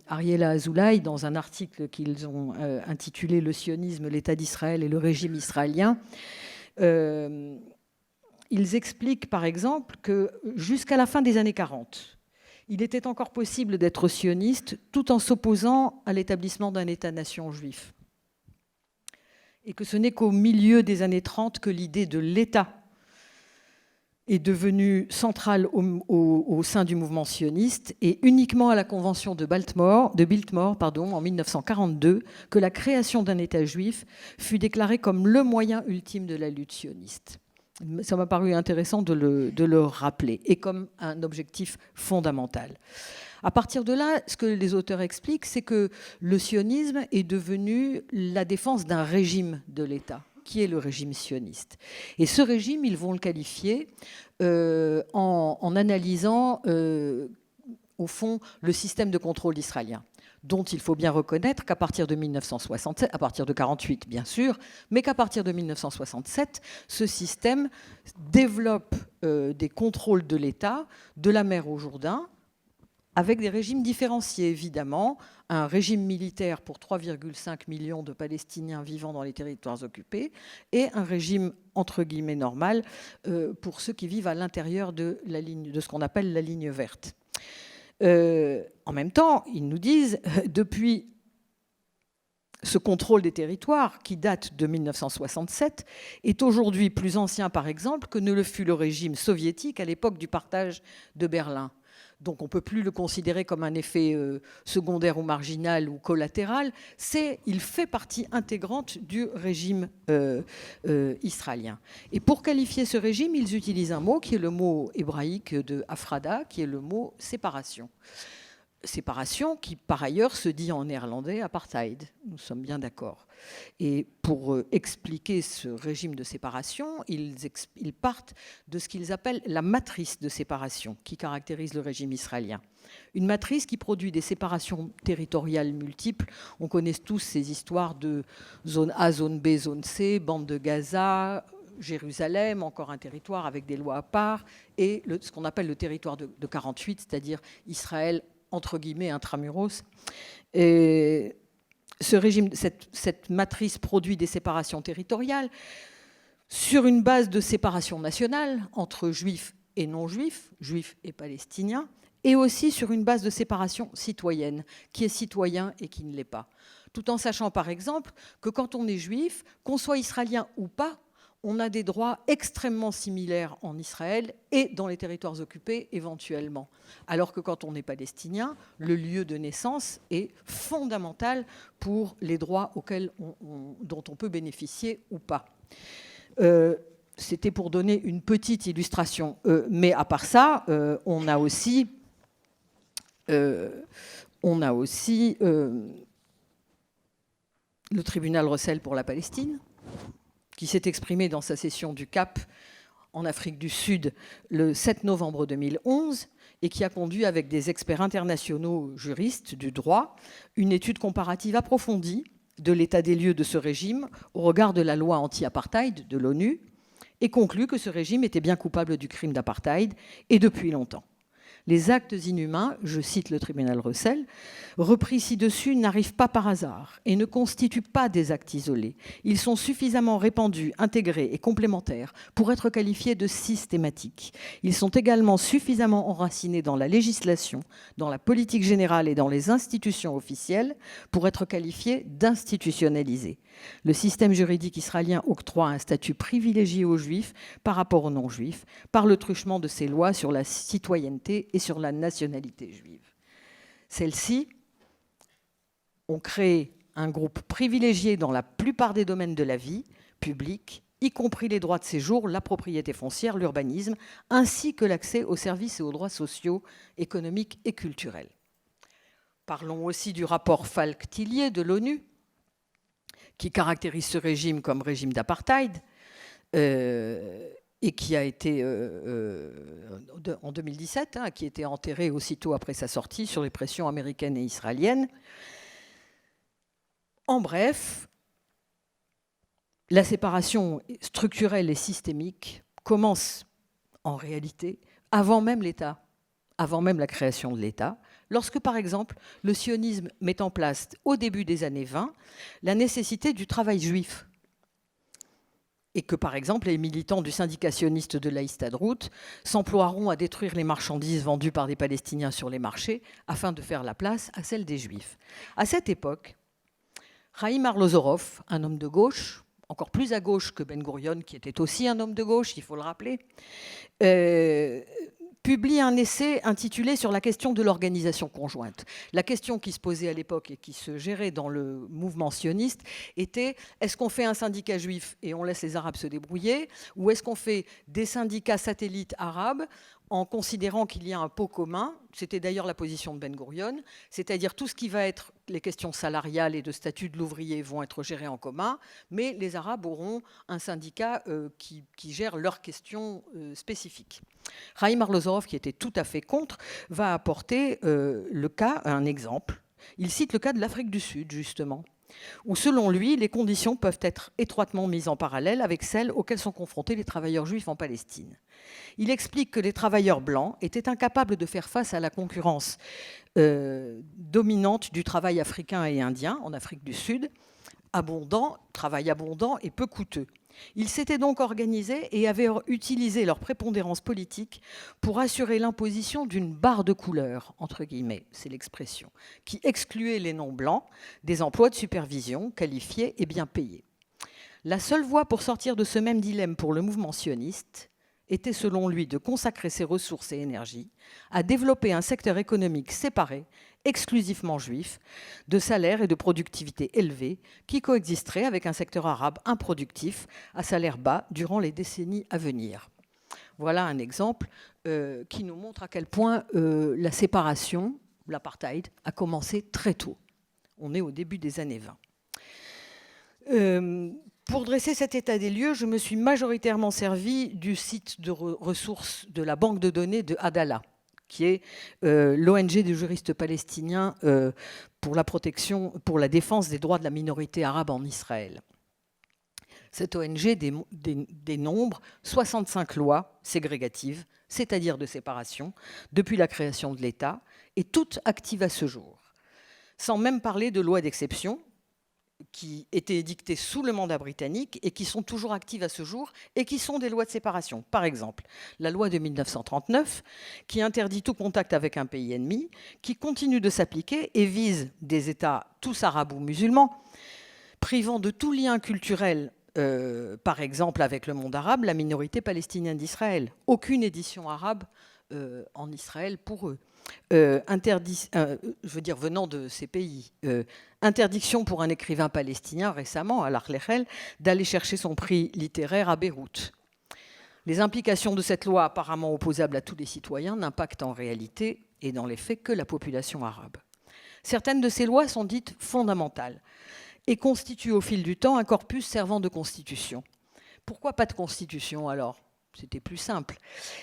Ariela Azoulay, dans un article qu'ils ont intitulé « Le sionisme, l'État d'Israël et le régime israélien ». Ils expliquent par exemple que jusqu'à la fin des années 40, il était encore possible d'être sioniste tout en s'opposant à l'établissement d'un État-nation juif. Et que ce n'est qu'au milieu des années 30 que l'idée de l'État est devenue centrale au sein du mouvement sioniste, et uniquement à la convention de Biltmore, en 1942, que la création d'un État juif fut déclarée comme le moyen ultime de la lutte sioniste. Ça m'a paru intéressant de le rappeler, et comme un objectif fondamental. À partir de là, ce que les auteurs expliquent, c'est que le sionisme est devenu la défense d'un régime de l'État, qui est le régime sioniste. Et ce régime, ils vont le qualifier en analysant, au fond, le système de contrôle israélien, dont il faut bien reconnaître qu'à partir de 1967, à partir de 1948 bien sûr, mais qu'à partir de 1967, ce système développe des contrôles de l'État, de la mer au Jourdain, avec des régimes différenciés, évidemment. Un régime militaire pour 3,5 millions de Palestiniens vivant dans les territoires occupés et un régime, entre guillemets, normal pour ceux qui vivent à l'intérieur de ce qu'on appelle la ligne verte. En même temps, ils nous disent, depuis ce contrôle des territoires, qui date de 1967, est aujourd'hui plus ancien, par exemple, que ne le fut le régime soviétique à l'époque du partage de Berlin. Donc on ne peut plus le considérer comme un effet secondaire ou marginal ou collatéral. Il fait partie intégrante du régime israélien. Et pour qualifier ce régime, ils utilisent un mot qui est le mot hébraïque de Afrada, qui est le mot séparation. Séparation qui, par ailleurs, se dit en néerlandais apartheid. Nous sommes bien d'accord. Et pour expliquer ce régime de séparation, ils partent de ce qu'ils appellent la matrice de séparation qui caractérise le régime israélien. Une matrice qui produit des séparations territoriales multiples. On connaît tous ces histoires de zone A, zone B, zone C, bande de Gaza, Jérusalem, encore un territoire avec des lois à part, et ce qu'on appelle le territoire de 48, c'est-à-dire Israël entre guillemets intramuros. Et ce régime, cette matrice produit des séparations territoriales sur une base de séparation nationale entre juifs et non-juifs, juifs et palestiniens, et aussi sur une base de séparation citoyenne, qui est citoyen et qui ne l'est pas. Tout en sachant par exemple que quand on est juif, qu'on soit israélien ou pas, on a des droits extrêmement similaires en Israël et dans les territoires occupés éventuellement. Alors que quand on est palestinien, le lieu de naissance est fondamental pour les droits dont on peut bénéficier ou pas. C'était pour donner une petite illustration. Mais à part ça, on a aussi le tribunal Russell pour la Palestine, qui s'est exprimé dans sa session du Cap en Afrique du Sud le 7 novembre 2011 et qui a conduit avec des experts internationaux juristes du droit une étude comparative approfondie de l'état des lieux de ce régime au regard de la loi anti-apartheid de l'ONU et conclut que ce régime était bien coupable du crime d'apartheid et depuis longtemps. Les actes inhumains, je cite le tribunal Russell, repris ci-dessus n'arrivent pas par hasard et ne constituent pas des actes isolés. Ils sont suffisamment répandus, intégrés et complémentaires pour être qualifiés de systématiques. Ils sont également suffisamment enracinés dans la législation, dans la politique générale et dans les institutions officielles pour être qualifiés d'institutionnalisés. Le système juridique israélien octroie un statut privilégié aux juifs par rapport aux non-juifs par le truchement de ses lois sur la citoyenneté et sur la nationalité juive. Celles-ci ont créé un groupe privilégié dans la plupart des domaines de la vie publique, y compris les droits de séjour, la propriété foncière, l'urbanisme, ainsi que l'accès aux services et aux droits sociaux, économiques et culturels. Parlons aussi du rapport Falk-Tillier de l'ONU, qui caractérise ce régime comme régime d'apartheid, et qui a été, en 2017, qui a été enterré aussitôt après sa sortie sur les pressions américaines et israéliennes. En bref, la séparation structurelle et systémique commence en réalité avant même l'État, avant même la création de l'État, lorsque, par exemple, le sionisme met en place, au début des années 20, la nécessité du travail juif. Et que, par exemple, les militants du syndicat sioniste de la Histadrout s'emploieront à détruire les marchandises vendues par des Palestiniens sur les marchés afin de faire la place à celle des Juifs. À cette époque, Chaim Arlozorov, un homme de gauche, encore plus à gauche que Ben Gurion, qui était aussi un homme de gauche, il faut le rappeler, publie un essai intitulé « Sur la question de l'organisation conjointe ». La question qui se posait à l'époque et qui se gérait dans le mouvement sioniste était « Est-ce qu'on fait un syndicat juif et on laisse les Arabes se débrouiller, ou est-ce qu'on fait des syndicats satellites arabes en considérant qu'il y a un pot commun ?» C'était d'ailleurs la position de Ben Gurion, c'est-à-dire tout ce qui va être les questions salariales et de statut de l'ouvrier vont être gérées en commun, mais les Arabes auront un syndicat qui gère leurs questions spécifiques. Chaim Arlozorov, qui était tout à fait contre, va apporter un exemple. Il cite le cas de l'Afrique du Sud, justement, où, selon lui, les conditions peuvent être étroitement mises en parallèle avec celles auxquelles sont confrontés les travailleurs juifs en Palestine. Il explique que les travailleurs blancs étaient incapables de faire face à la concurrence dominante du travail africain et indien en Afrique du Sud, travail abondant et peu coûteux. Ils s'étaient donc organisés et avaient utilisé leur prépondérance politique pour assurer l'imposition d'une barre de couleur, entre guillemets, c'est l'expression, qui excluait les non-blancs des emplois de supervision qualifiés et bien payés. La seule voie pour sortir de ce même dilemme pour le mouvement sioniste était, selon lui, de consacrer ses ressources et énergies à développer un secteur économique séparé, exclusivement juif, de salaires et de productivité élevés, qui coexisterait avec un secteur arabe improductif, à salaire bas, durant les décennies à venir. Voilà un exemple qui nous montre à quel point la séparation, l'apartheid, a commencé très tôt. On est au début des années 20. Pour dresser cet état des lieux, je me suis majoritairement servi du site de ressources de la banque de données de Adala, qui est l'ONG des juristes palestiniens pour la défense des droits de la minorité arabe en Israël. Cette ONG dénombre 65 lois ségrégatives, c'est-à-dire de séparation, depuis la création de l'État, et toutes actives à ce jour. Sans même parler de lois d'exception, qui étaient édictées sous le mandat britannique et qui sont toujours actives à ce jour et qui sont des lois de séparation. Par exemple, la loi de 1939 qui interdit tout contact avec un pays ennemi, qui continue de s'appliquer et vise des États tous arabes ou musulmans, privant de tout lien culturel, par exemple avec le monde arabe, la minorité palestinienne d'Israël. Aucune édition arabe en Israël pour eux. Venant de ces pays. Interdiction pour un écrivain palestinien récemment, à l'Arlechel, d'aller chercher son prix littéraire à Beyrouth. Les implications de cette loi apparemment opposable à tous les citoyens n'impactent en réalité et dans les faits que la population arabe. Certaines de ces lois sont dites fondamentales et constituent au fil du temps un corpus servant de constitution. Pourquoi pas de constitution alors ? C'était plus simple.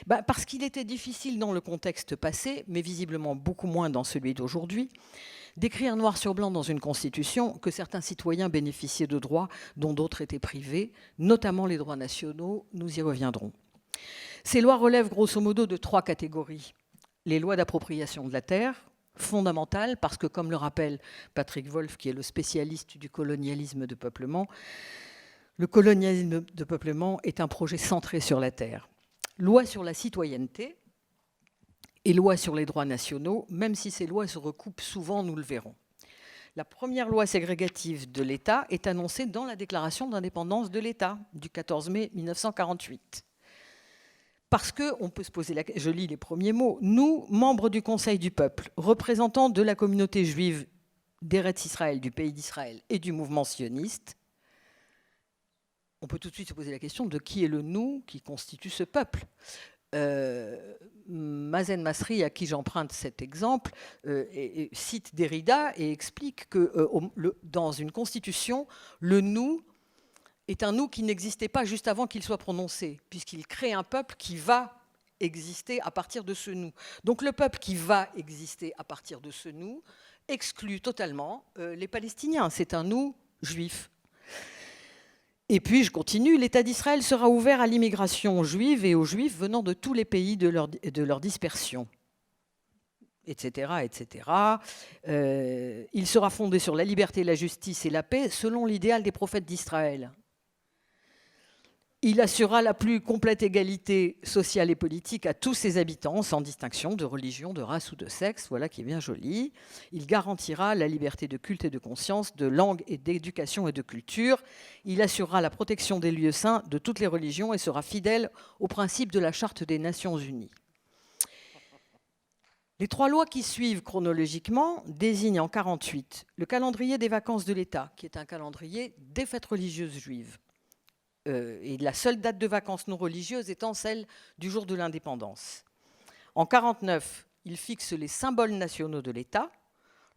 Parce qu'il était difficile dans le contexte passé, mais visiblement beaucoup moins dans celui d'aujourd'hui, d'écrire noir sur blanc dans une constitution que certains citoyens bénéficiaient de droits dont d'autres étaient privés, notamment les droits nationaux, nous y reviendrons. Ces lois relèvent grosso modo de 3 catégories. Les lois d'appropriation de la terre, fondamentales, parce que, comme le rappelle Patrick Wolf, qui est le spécialiste du colonialisme de peuplement, le colonialisme de peuplement est un projet centré sur la terre. Loi sur la citoyenneté et loi sur les droits nationaux, même si ces lois se recoupent souvent, nous le verrons. La première loi ségrégative de l'État est annoncée dans la déclaration d'indépendance de l'État du 14 mai 1948. Parce qu'on peut se poser la question, je lis les premiers mots, nous, membres du Conseil du peuple, représentants de la communauté juive d'Eretz Israël, du pays d'Israël et du mouvement sioniste, on peut tout de suite se poser la question de qui est le nous qui constitue ce peuple. Mazen Masri, à qui j'emprunte cet exemple, cite Derrida et explique que dans une constitution, le nous est un nous qui n'existait pas juste avant qu'il soit prononcé, puisqu'il crée un peuple qui va exister à partir de ce nous. Donc le peuple qui va exister à partir de ce nous exclut totalement les Palestiniens. C'est un nous juif. Et puis, je continue, l'État d'Israël sera ouvert à l'immigration juive et aux juifs venant de tous les pays de leur dispersion, etc. etc. Il sera fondé sur la liberté, la justice et la paix selon l'idéal des prophètes d'Israël. Il assurera la plus complète égalité sociale et politique à tous ses habitants, sans distinction de religion, de race ou de sexe. Voilà qui est bien joli. Il garantira la liberté de culte et de conscience, de langue et d'éducation et de culture. Il assurera la protection des lieux saints de toutes les religions et sera fidèle aux principes de la Charte des Nations Unies. Les 3 lois qui suivent chronologiquement désignent en 1948 le calendrier des vacances de l'État, qui est un calendrier des fêtes religieuses juives. Et la seule date de vacances non religieuses étant celle du jour de l'indépendance. En 1949, il fixe les symboles nationaux de l'État,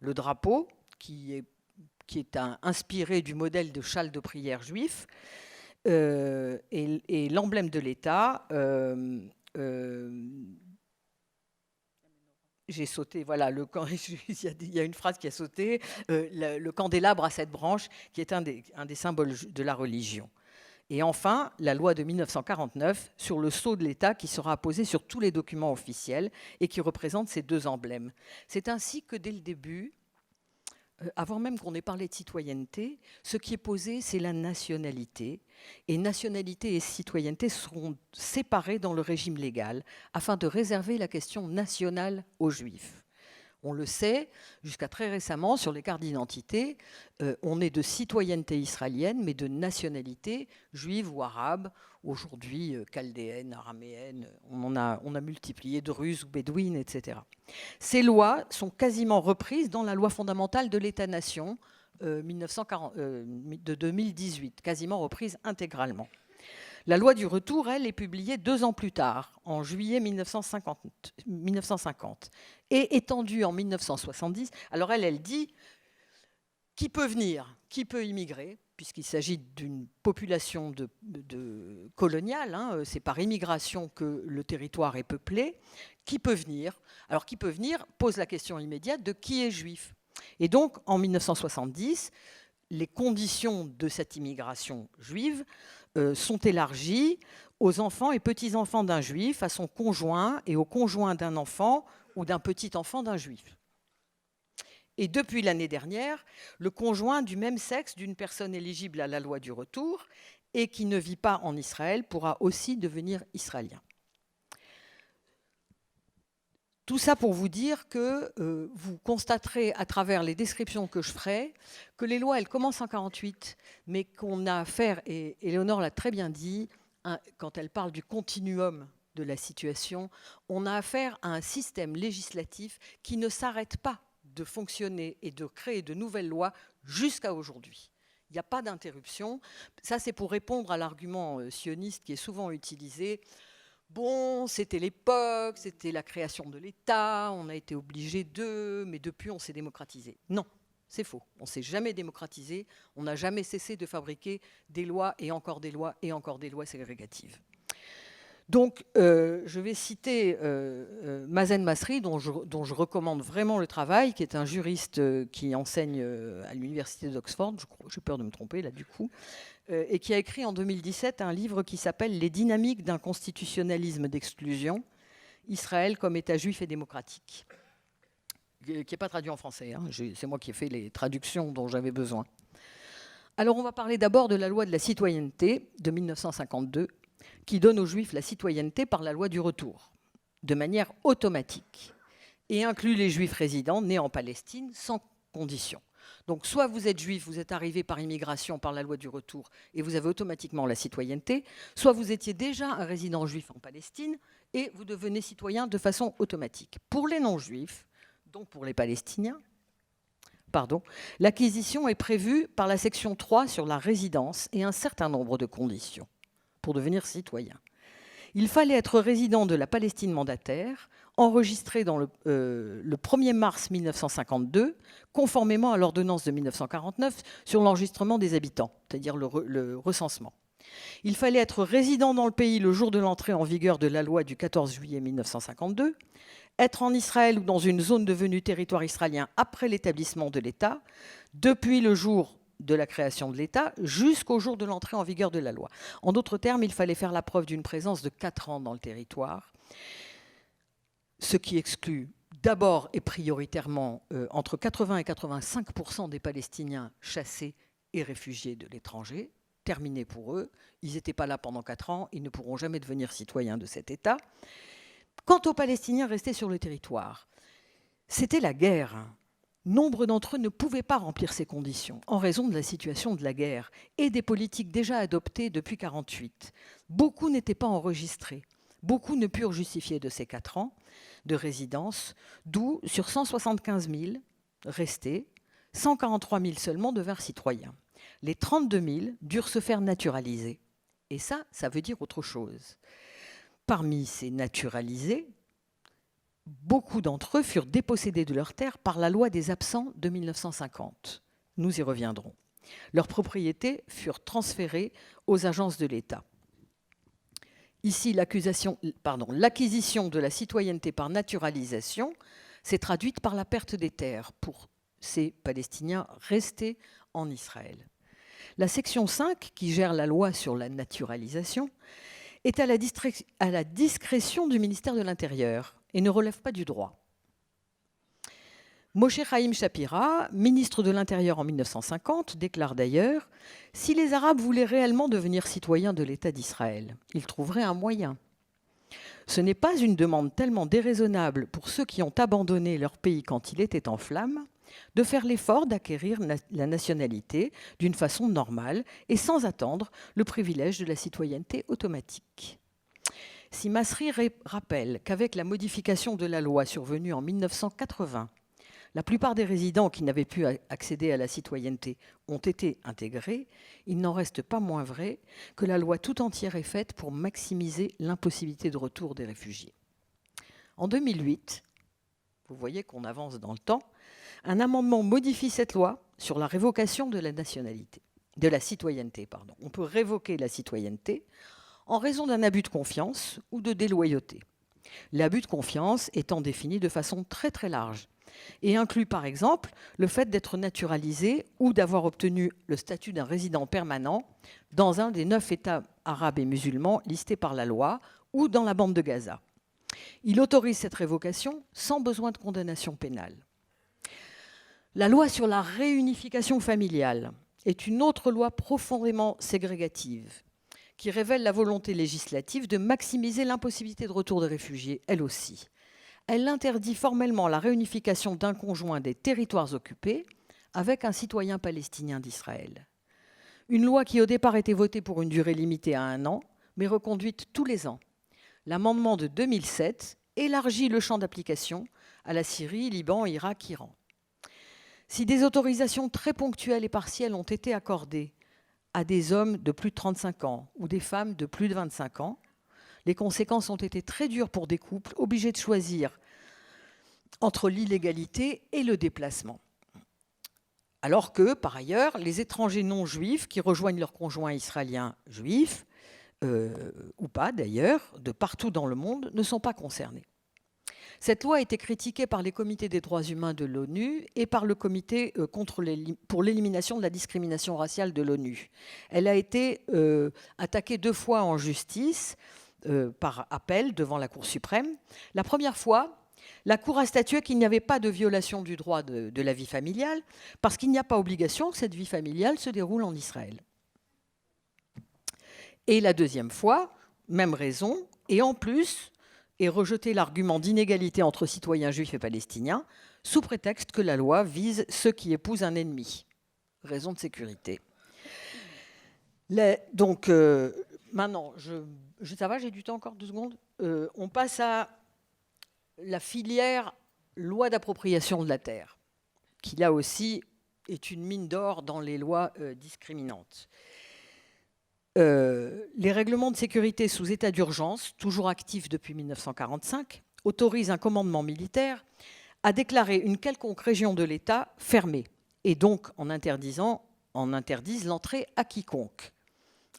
le drapeau, qui est inspiré du modèle de châle de prière juif, et l'emblème de l'État. J'ai sauté, voilà, il y a une phrase qui a sauté, le candélabre à 7 branches, qui est un des symboles de la religion. Et enfin, la loi de 1949 sur le sceau de l'État qui sera apposé sur tous les documents officiels et qui représente ces 2 emblèmes. C'est ainsi que dès le début, avant même qu'on ait parlé de citoyenneté, ce qui est posé, c'est la nationalité. Et nationalité et citoyenneté seront séparées dans le régime légal afin de réserver la question nationale aux Juifs. On le sait, jusqu'à très récemment, sur les cartes d'identité, on est de citoyenneté israélienne, mais de nationalité juive ou arabe, aujourd'hui chaldéenne, araméenne, on a multiplié druze ou bédouine, etc. Ces lois sont quasiment reprises dans la loi fondamentale de l'État-nation de 2018, quasiment reprises intégralement. La loi du retour, elle, est publiée 2 ans plus tard, en juillet 1950, et étendue en 1970. Alors elle dit qui peut venir, qui peut immigrer, puisqu'il s'agit d'une population coloniale, hein, c'est par immigration que le territoire est peuplé. Qui peut venir? Alors qui peut venir pose la question immédiate de qui est juif. Et donc en 1970, les conditions de cette immigration juive sont élargies aux enfants et petits-enfants d'un juif, à son conjoint et au conjoint d'un enfant ou d'un petit-enfant d'un juif. Et depuis l'année dernière, le conjoint du même sexe d'une personne éligible à la loi du retour et qui ne vit pas en Israël pourra aussi devenir israélien. Tout ça pour vous dire que vous constaterez à travers les descriptions que je ferai que les lois, elles commencent en 1948, mais qu'on a affaire, et Éléonore l'a très bien dit, quand elle parle du continuum de la situation, on a affaire à un système législatif qui ne s'arrête pas de fonctionner et de créer de nouvelles lois jusqu'à aujourd'hui. Il n'y a pas d'interruption. Ça, c'est pour répondre à l'argument sioniste qui est souvent utilisé. Bon, c'était l'époque, c'était la création de l'État, on a été obligé mais depuis on s'est démocratisé. Non, c'est faux. On ne s'est jamais démocratisé, on n'a jamais cessé de fabriquer des lois et encore des lois et encore des lois ségrégatives. Donc, je vais citer Mazen Masri, dont je recommande vraiment le travail, qui est un juriste qui enseigne à l'université d'Oxford, j'ai peur de me tromper là du coup, et qui a écrit en 2017 un livre qui s'appelle « Les dynamiques d'un constitutionnalisme d'exclusion, Israël comme État juif et démocratique », qui n'est pas traduit en français, hein. C'est moi qui ai fait les traductions dont j'avais besoin. Alors on va parler d'abord de la loi de la citoyenneté de 1952, qui donne aux Juifs la citoyenneté par la loi du retour, de manière automatique, et inclut les Juifs résidents nés en Palestine sans condition. Donc soit vous êtes juif, vous êtes arrivé par immigration, par la loi du retour, et vous avez automatiquement la citoyenneté, soit vous étiez déjà un résident juif en Palestine, et vous devenez citoyen de façon automatique. Pour les non-juifs, donc pour les Palestiniens, l'acquisition est prévue par la section 3 sur la résidence et un certain nombre de conditions pour devenir citoyen. Il fallait être résident de la Palestine mandataire, enregistré dans le 1er mars 1952, conformément à l'ordonnance de 1949 sur l'enregistrement des habitants, c'est-à-dire le recensement. Il fallait être résident dans le pays le jour de l'entrée en vigueur de la loi du 14 juillet 1952, être en Israël ou dans une zone devenue territoire israélien après l'établissement de l'État, depuis le jour de la création de l'État jusqu'au jour de l'entrée en vigueur de la loi. En d'autres termes, il fallait faire la preuve d'une présence de 4 ans dans le territoire, ce qui exclut d'abord et prioritairement entre 80 et 85% des Palestiniens chassés et réfugiés de l'étranger. Terminé pour eux, ils n'étaient pas là pendant 4 ans, ils ne pourront jamais devenir citoyens de cet État. Quant aux Palestiniens restés sur le territoire, c'était la guerre. Nombre d'entre eux ne pouvaient pas remplir ces conditions en raison de la situation de la guerre et des politiques déjà adoptées depuis 1948. Beaucoup n'étaient pas enregistrés. Beaucoup ne purent justifier de ces 4 ans de résidence, d'où, sur 175 000 restés, 143 000 seulement devinrent citoyens. Les 32 000 durent se faire naturaliser. Et ça veut dire autre chose. Parmi ces naturalisés, beaucoup d'entre eux furent dépossédés de leurs terres par la loi des absents de 1950. Nous y reviendrons. Leurs propriétés furent transférées aux agences de l'État. Ici, l'acquisition de la citoyenneté par naturalisation s'est traduite par la perte des terres pour ces Palestiniens restés en Israël. La section 5, qui gère la loi sur la naturalisation, est à la discrétion du ministère de l'Intérieur et ne relève pas du droit. Moshe Chaim Shapira, ministre de l'Intérieur en 1950, déclare d'ailleurs « Si les Arabes voulaient réellement devenir citoyens de l'État d'Israël, ils trouveraient un moyen. Ce n'est pas une demande tellement déraisonnable pour ceux qui ont abandonné leur pays quand il était en flammes de faire l'effort d'acquérir la nationalité d'une façon normale et sans attendre le privilège de la citoyenneté automatique. » Si Masri rappelle qu'avec la modification de la loi survenue en 1980, la plupart des résidents qui n'avaient pu accéder à la citoyenneté ont été intégrés, il n'en reste pas moins vrai que la loi tout entière est faite pour maximiser l'impossibilité de retour des réfugiés. En 2008, vous voyez qu'on avance dans le temps, un amendement modifie cette loi sur la révocation de la citoyenneté. On peut révoquer la citoyenneté en raison d'un abus de confiance ou de déloyauté. L'abus de confiance étant défini de façon très très large et inclut par exemple le fait d'être naturalisé ou d'avoir obtenu le statut d'un résident permanent dans un des 9 États arabes et musulmans listés par la loi ou dans la bande de Gaza. Il autorise cette révocation sans besoin de condamnation pénale. La loi sur la réunification familiale est une autre loi profondément ségrégative qui révèle la volonté législative de maximiser l'impossibilité de retour des réfugiés, elle aussi. Elle interdit formellement la réunification d'un conjoint des territoires occupés avec un citoyen palestinien d'Israël. Une loi qui au départ était votée pour une durée limitée à 1 an, mais reconduite tous les ans. L'amendement de 2007 élargit le champ d'application à la Syrie, Liban, Irak, Iran. Si des autorisations très ponctuelles et partielles ont été accordées à des hommes de plus de 35 ans ou des femmes de plus de 25 ans, les conséquences ont été très dures pour des couples obligés de choisir entre l'illégalité et le déplacement. Alors que, par ailleurs, les étrangers non juifs qui rejoignent leurs conjoints israéliens juifs, ou pas d'ailleurs, de partout dans le monde, ne sont pas concernés. Cette loi a été critiquée par les comités des droits humains de l'ONU et par le comité pour l'élimination de la discrimination raciale de l'ONU. Elle a été attaquée 2 fois en justice par appel devant la Cour suprême. La première fois, la Cour a statué qu'il n'y avait pas de violation du droit de la vie familiale parce qu'il n'y a pas obligation que cette vie familiale se déroule en Israël. Et la deuxième fois, même raison, et en plus, est rejeté l'argument d'inégalité entre citoyens juifs et palestiniens sous prétexte que la loi vise ceux qui épousent un ennemi. Raison de sécurité. Donc, maintenant, ça va, j'ai du temps encore, 2 secondes. On passe à la filière loi d'appropriation de la terre, qui là aussi est une mine d'or dans les lois discriminantes. Les règlements de sécurité sous état d'urgence, toujours actifs depuis 1945, autorisent un commandement militaire à déclarer une quelconque région de l'État fermée, et donc en interdisent l'entrée à quiconque.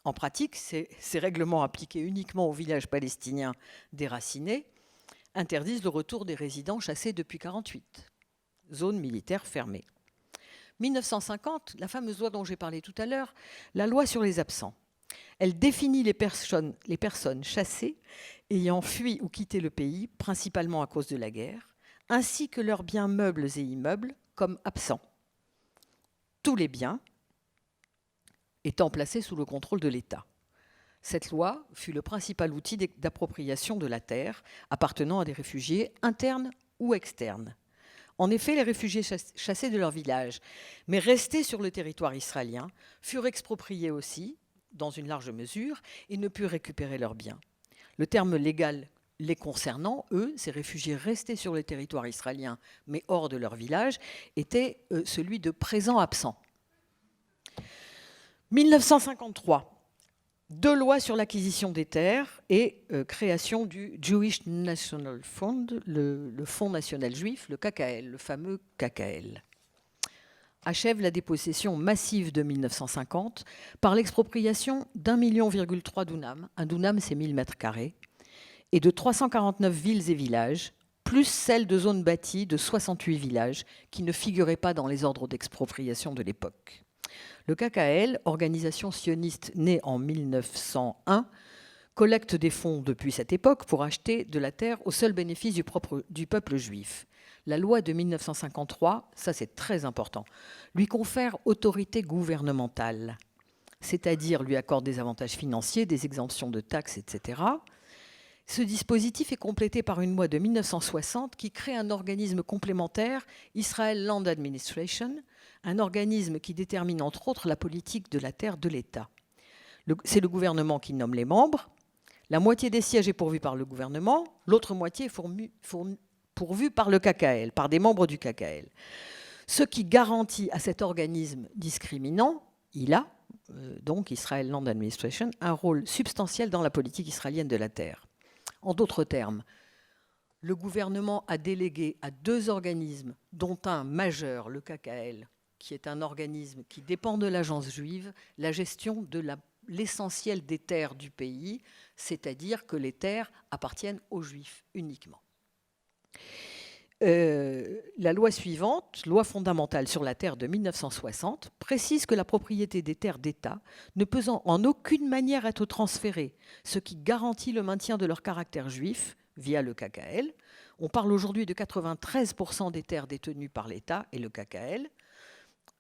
En pratique, ces règlements appliqués uniquement aux villages palestiniens déracinés interdisent le retour des résidents chassés depuis 1948. Zone militaire fermée. 1950, la fameuse loi dont j'ai parlé tout à l'heure, la loi sur les absents. Elle définit les personnes chassées ayant fui ou quitté le pays, principalement à cause de la guerre, ainsi que leurs biens meubles et immeubles comme absents. Tous les biens étant placés sous le contrôle de l'État. Cette loi fut le principal outil d'appropriation de la terre appartenant à des réfugiés internes ou externes. En effet, les réfugiés chassés de leur village, mais restés sur le territoire israélien, furent expropriés aussi, dans une large mesure, et ne purent récupérer leurs biens. Le terme légal les concernant, eux, ces réfugiés restés sur le territoire israélien, mais hors de leur village, était celui de présents absents. 1953, 2 lois sur l'acquisition des terres et création du Jewish National Fund, le Fonds national juif, le KKL, le fameux KKL. Achève la dépossession massive de 1950 par l'expropriation d'1,3 million dunams, un dunam c'est 1000 mètres carrés, et de 349 villes et villages, plus celle de zones bâties de 68 villages qui ne figuraient pas dans les ordres d'expropriation de l'époque. Le KKL, organisation sioniste née en 1901, collecte des fonds depuis cette époque pour acheter de la terre au seul bénéfice du peuple juif. La loi de 1953, ça c'est très important, lui confère autorité gouvernementale, c'est-à-dire lui accorde des avantages financiers, des exemptions de taxes, etc. Ce dispositif est complété par une loi de 1960 qui crée un organisme complémentaire, Israel Land Administration, un organisme qui détermine entre autres la politique de la terre de l'État. C'est le gouvernement qui nomme les membres. La moitié des sièges est pourvue par le gouvernement, l'autre moitié est pourvue par le KKL, par des membres du KKL. Ce qui garantit à cet organisme discriminant, il a, donc Israel Land Administration, un rôle substantiel dans la politique israélienne de la terre. En d'autres termes, le gouvernement a délégué à 2 organismes, dont un majeur, le KKL, qui est un organisme qui dépend de l'agence juive, la gestion de l'essentiel des terres du pays, c'est-à-dire que les terres appartiennent aux juifs uniquement. La loi suivante, loi fondamentale sur la terre de 1960, précise que la propriété des terres d'État ne peut en aucune manière être transférée, ce qui garantit le maintien de leur caractère juif via le KKL. On parle aujourd'hui de 93% des terres détenues par l'État et le KKL.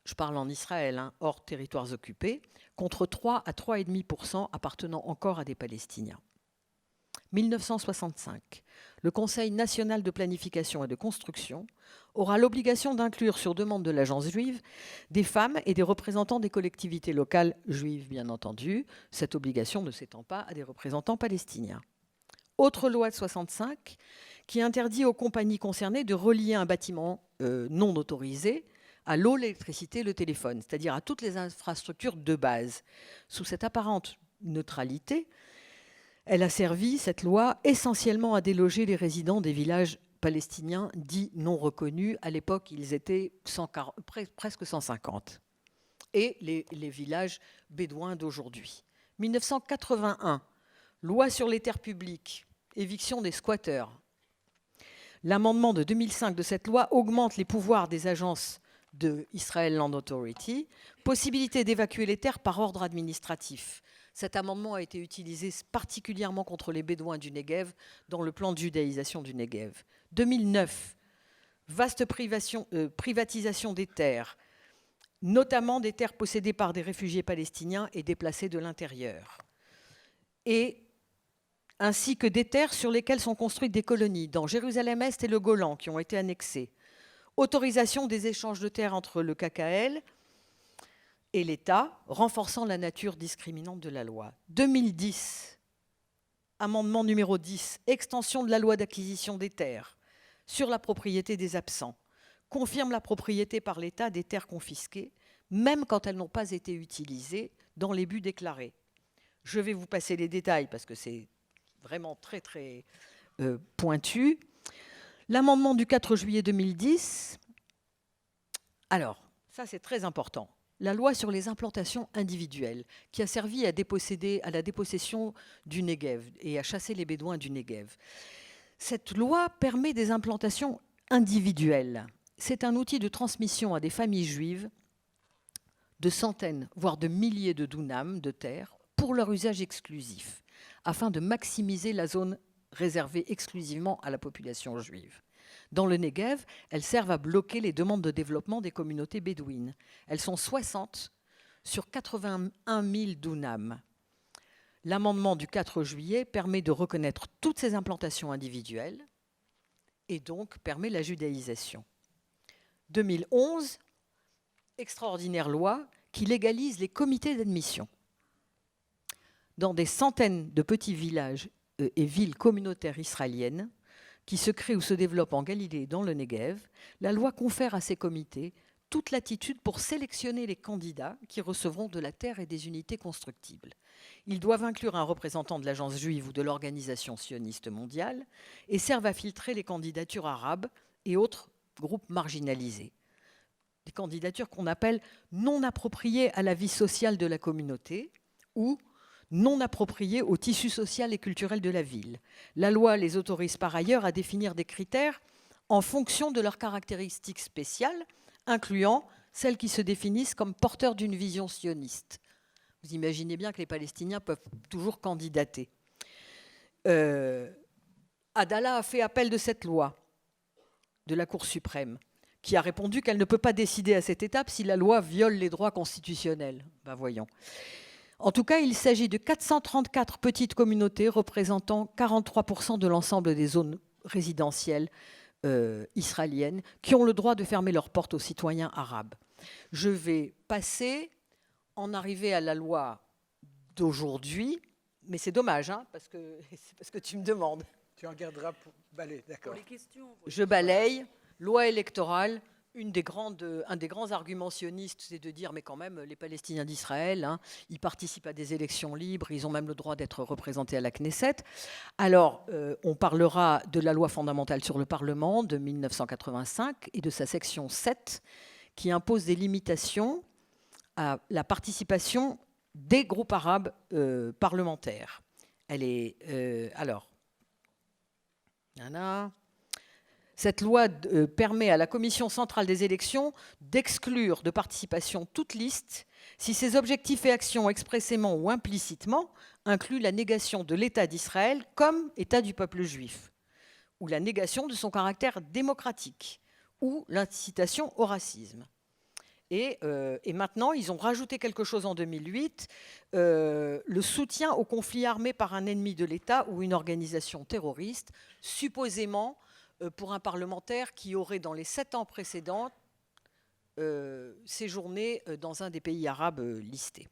Je parle en Israël, hors territoires occupés, contre 3 à 3,5% appartenant encore à des Palestiniens. 1965, le Conseil national de planification et de construction aura l'obligation d'inclure, sur demande de l'agence juive, des femmes et des représentants des collectivités locales juives, bien entendu, cette obligation ne s'étend pas à des représentants palestiniens. Autre loi de 65 qui interdit aux compagnies concernées de relier un bâtiment non autorisé à l'eau, l'électricité, le téléphone, c'est-à-dire à toutes les infrastructures de base. Sous cette apparente neutralité, elle a servi, cette loi, essentiellement à déloger les résidents des villages palestiniens dits non reconnus. À l'époque, ils étaient presque 150. Et les villages bédouins d'aujourd'hui. 1981, loi sur les terres publiques, éviction des squatteurs. L'amendement de 2005 de cette loi augmente les pouvoirs des agences de Israel Land Authority, possibilité d'évacuer les terres par ordre administratif. Cet amendement a été utilisé particulièrement contre les Bédouins du Negev dans le plan de judaïsation du Negev. 2009, vaste privatisation des terres, notamment des terres possédées par des réfugiés palestiniens et déplacés de l'intérieur, ainsi que des terres sur lesquelles sont construites des colonies, dans Jérusalem-Est et le Golan, qui ont été annexées. Autorisation des échanges de terres entre le KKL et l'État, renforçant la nature discriminante de la loi. 2010, amendement numéro 10, extension de la loi d'acquisition des terres sur la propriété des absents, confirme la propriété par l'État des terres confisquées, même quand elles n'ont pas été utilisées dans les buts déclarés. Je vais vous passer les détails parce que c'est vraiment très, très pointu. L'amendement du 4 juillet 2010. Alors, ça c'est très important. La loi sur les implantations individuelles, qui a servi à la dépossession du Negev et à chasser les Bédouins du Negev. Cette loi permet des implantations individuelles. C'est un outil de transmission à des familles juives de centaines, voire de milliers de dunams de terre pour leur usage exclusif, afin de maximiser la zone réservée exclusivement à la population juive. Dans le Negev, elles servent à bloquer les demandes de développement des communautés bédouines. Elles sont 60 sur 81 000 dunams. L'amendement du 4 juillet permet de reconnaître toutes ces implantations individuelles et donc permet la judaïsation. 2011, extraordinaire loi qui légalise les comités d'admission. Dans des centaines de petits villages et villes communautaires israéliennes qui se créent ou se développent en Galilée et dans le Negev, la loi confère à ces comités toute latitude pour sélectionner les candidats qui recevront de la terre et des unités constructibles. Ils doivent inclure un représentant de l'agence juive ou de l'organisation sioniste mondiale et servent à filtrer les candidatures arabes et autres groupes marginalisés. Des candidatures qu'on appelle non appropriées à la vie sociale de la communauté ou non appropriées au tissu social et culturel de la ville. La loi les autorise par ailleurs à définir des critères en fonction de leurs caractéristiques spéciales, incluant celles qui se définissent comme porteurs d'une vision sioniste. Vous imaginez bien que les Palestiniens peuvent toujours candidater. Adallah a fait appel de cette loi de la Cour suprême, qui a répondu qu'elle ne peut pas décider à cette étape si la loi viole les droits constitutionnels. Ben voyons. En tout cas, il s'agit de 434 petites communautés représentant 43% de l'ensemble des zones résidentielles israéliennes qui ont le droit de fermer leurs portes aux citoyens arabes. Je vais passer en arriver à la loi d'aujourd'hui, mais c'est dommage, hein, parce que tu me demandes. Tu en garderas pour balayer, d'accord. Je balaye. Loi électorale. Un des grands arguments sionistes, c'est de dire, mais quand même, les Palestiniens d'Israël, hein, ils participent à des élections libres, ils ont même le droit d'être représentés à la Knesset. Alors, on parlera de la loi fondamentale sur le Parlement de 1985 et de sa section 7, qui impose des limitations à la participation des groupes arabes parlementaires. Elle est... Cette loi permet à la Commission centrale des élections d'exclure de participation toute liste si ses objectifs et actions expressément ou implicitement incluent la négation de l'État d'Israël comme État du peuple juif, ou la négation de son caractère démocratique, ou l'incitation au racisme. Et maintenant, ils ont rajouté quelque chose en 2008, le soutien au conflit armé par un ennemi de l'État ou une organisation terroriste, supposément pour un parlementaire qui aurait, dans les 7 ans précédents, séjourné dans un des pays arabes listés.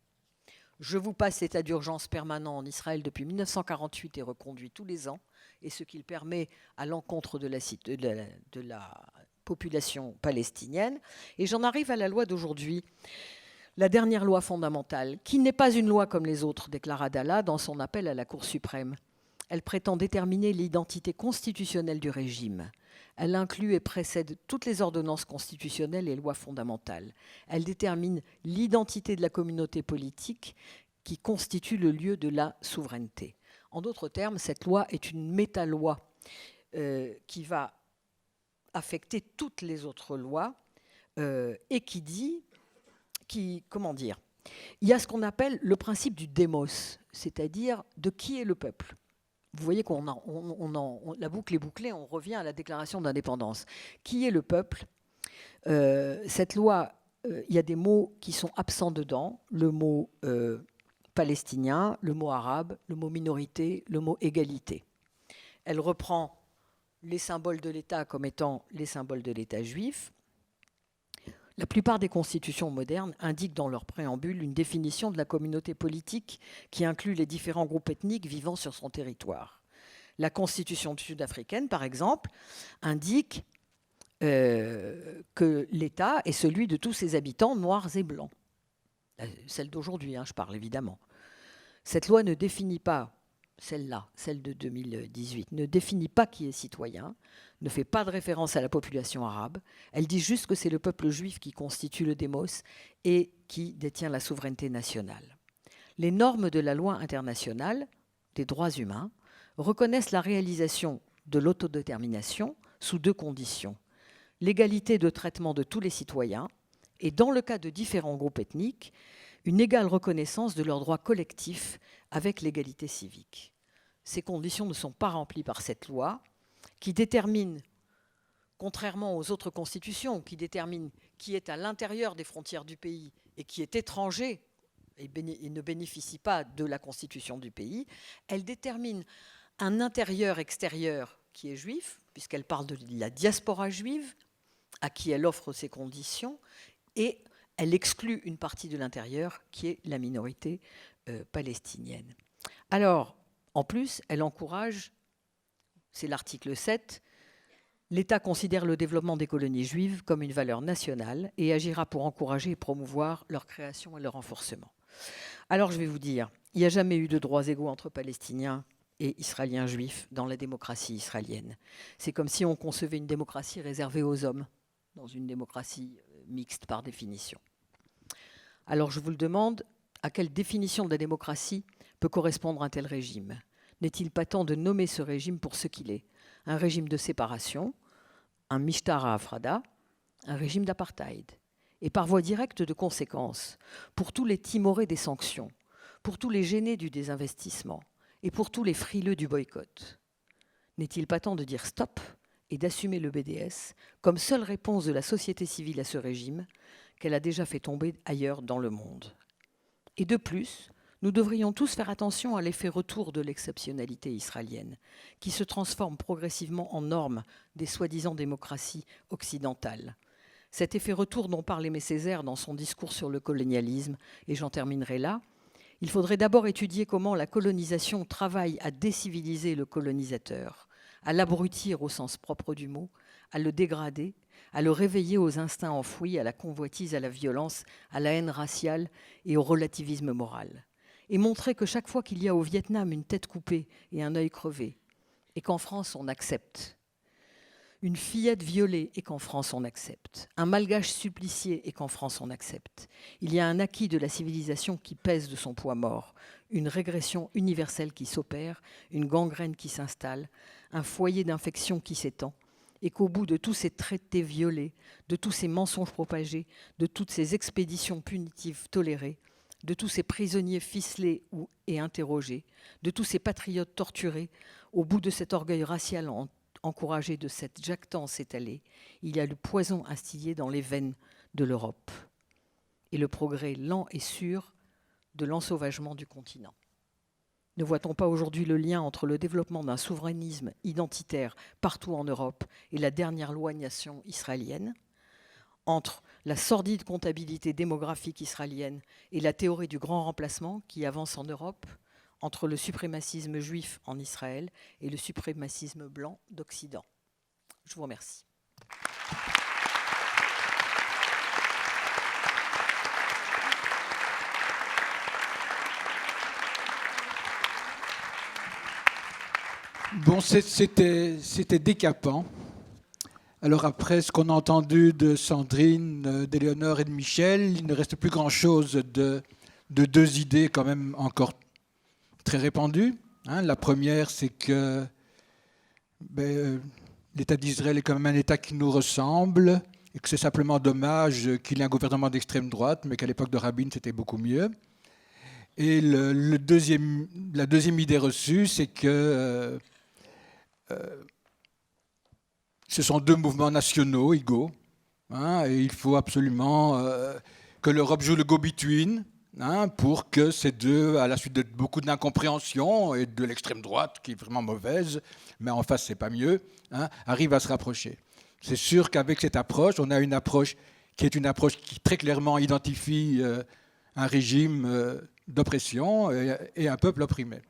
Je vous passe l'état d'urgence permanent en Israël depuis 1948 et reconduit tous les ans, et ce qu'il permet à l'encontre de la population palestinienne. Et j'en arrive à la loi d'aujourd'hui, la dernière loi fondamentale, qui n'est pas une loi comme les autres, déclare Adallah dans son appel à la Cour suprême. Elle prétend déterminer l'identité constitutionnelle du régime. Elle inclut et précède toutes les ordonnances constitutionnelles et lois fondamentales. Elle détermine l'identité de la communauté politique qui constitue le lieu de la souveraineté. En d'autres termes, cette loi est une méta-loi qui va affecter toutes les autres lois et comment dire, il y a ce qu'on appelle le principe du démos, c'est-à-dire de qui est le peuple. Vous voyez la boucle est bouclée, on revient à la déclaration d'indépendance. Qui est le peuple ? Cette loi, il y a des mots qui sont absents dedans, le mot palestinien, le mot arabe, le mot minorité, le mot égalité. Elle reprend les symboles de l'État comme étant les symboles de l'État juif. La plupart des constitutions modernes indiquent dans leur préambule une définition de la communauté politique qui inclut les différents groupes ethniques vivant sur son territoire. La constitution sud-africaine, par exemple, indique que l'État est celui de tous ses habitants, noirs et blancs. Celle d'aujourd'hui, je parle évidemment. Cette loi ne définit pas, celle-là, celle de 2018, ne définit pas qui est citoyen, ne fait pas de référence à la population arabe. Elle dit juste que c'est le peuple juif qui constitue le démos et qui détient la souveraineté nationale. Les normes de la loi internationale des droits humains reconnaissent la réalisation de l'autodétermination sous 2 conditions. L'égalité de traitement de tous les citoyens et, dans le cas de différents groupes ethniques, une égale reconnaissance de leurs droits collectifs avec l'égalité civique. Ces conditions ne sont pas remplies par cette loi qui détermine, contrairement aux autres constitutions, qui détermine qui est à l'intérieur des frontières du pays et qui est étranger et ne bénéficie pas de la constitution du pays. Elle détermine un intérieur-extérieur qui est juif, puisqu'elle parle de la diaspora juive, à qui elle offre ces conditions, et elle exclut une partie de l'intérieur, qui est la minorité palestinienne. Alors, en plus, elle encourage, c'est l'article 7, l'État considère le développement des colonies juives comme une valeur nationale et agira pour encourager et promouvoir leur création et leur renforcement. Alors, je vais vous dire, il n'y a jamais eu de droits égaux entre Palestiniens et Israéliens juifs dans la démocratie israélienne. C'est comme si on concevait une démocratie réservée aux hommes, dans une démocratie mixte par définition. Alors je vous le demande, à quelle définition de la démocratie peut correspondre un tel régime? N'est-il pas temps de nommer ce régime pour ce qu'il est? Un régime de séparation, un mishtar hafrada, un régime d'apartheid. Et par voie directe de conséquence, pour tous les timorés des sanctions, pour tous les gênés du désinvestissement et pour tous les frileux du boycott. N'est-il pas temps de dire stop et d'assumer le BDS comme seule réponse de la société civile à ce régime qu'elle a déjà fait tomber ailleurs dans le monde? Et de plus, nous devrions tous faire attention à l'effet retour de l'exceptionnalité israélienne, qui se transforme progressivement en norme des soi-disant démocraties occidentales. Cet effet retour dont parle Aimé Césaire dans son discours sur le colonialisme, et j'en terminerai là, il faudrait d'abord étudier comment la colonisation travaille à déciviliser le colonisateur, à l'abrutir au sens propre du mot, à le dégrader, à le réveiller aux instincts enfouis, à la convoitise, à la violence, à la haine raciale et au relativisme moral. Et montrer que chaque fois qu'il y a au Vietnam une tête coupée et un œil crevé, et qu'en France on accepte, une fillette violée et qu'en France on accepte, un malgache supplicié et qu'en France on accepte, il y a un acquis de la civilisation qui pèse de son poids mort, une régression universelle qui s'opère, une gangrène qui s'installe, un foyer d'infection qui s'étend, et qu'au bout de tous ces traités violés, de tous ces mensonges propagés, de toutes ces expéditions punitives tolérées, de tous ces prisonniers ficelés et interrogés, de tous ces patriotes torturés, au bout de cet orgueil racial encouragé, de cette jactance étalée, il y a le poison instillé dans les veines de l'Europe et le progrès lent et sûr de l'ensauvagement du continent. Ne voit-on pas aujourd'hui le lien entre le développement d'un souverainisme identitaire partout en Europe et la dernière loi nation israélienne, entre la sordide comptabilité démographique israélienne et la théorie du grand remplacement qui avance en Europe, entre le suprémacisme juif en Israël et le suprémacisme blanc d'Occident? Je vous remercie. Bon, c'était décapant. Alors après ce qu'on a entendu de Sandrine, d'Éléonore et de Michel, il ne reste plus grand-chose de 2 idées quand même encore très répandues. La première, c'est que l'État d'Israël est quand même un État qui nous ressemble et que c'est simplement dommage qu'il ait un gouvernement d'extrême droite, mais qu'à l'époque de Rabin, c'était beaucoup mieux. Et la deuxième idée reçue, c'est que ce sont 2 mouvements nationaux égaux, et il faut absolument que l'Europe joue le go-between pour que ces deux, à la suite de beaucoup d'incompréhension et de l'extrême droite, qui est vraiment mauvaise, mais en face, c'est pas mieux, arrivent à se rapprocher. C'est sûr qu'avec cette approche, on a une approche qui est une approche qui très clairement identifie un régime d'oppression et un peuple opprimé.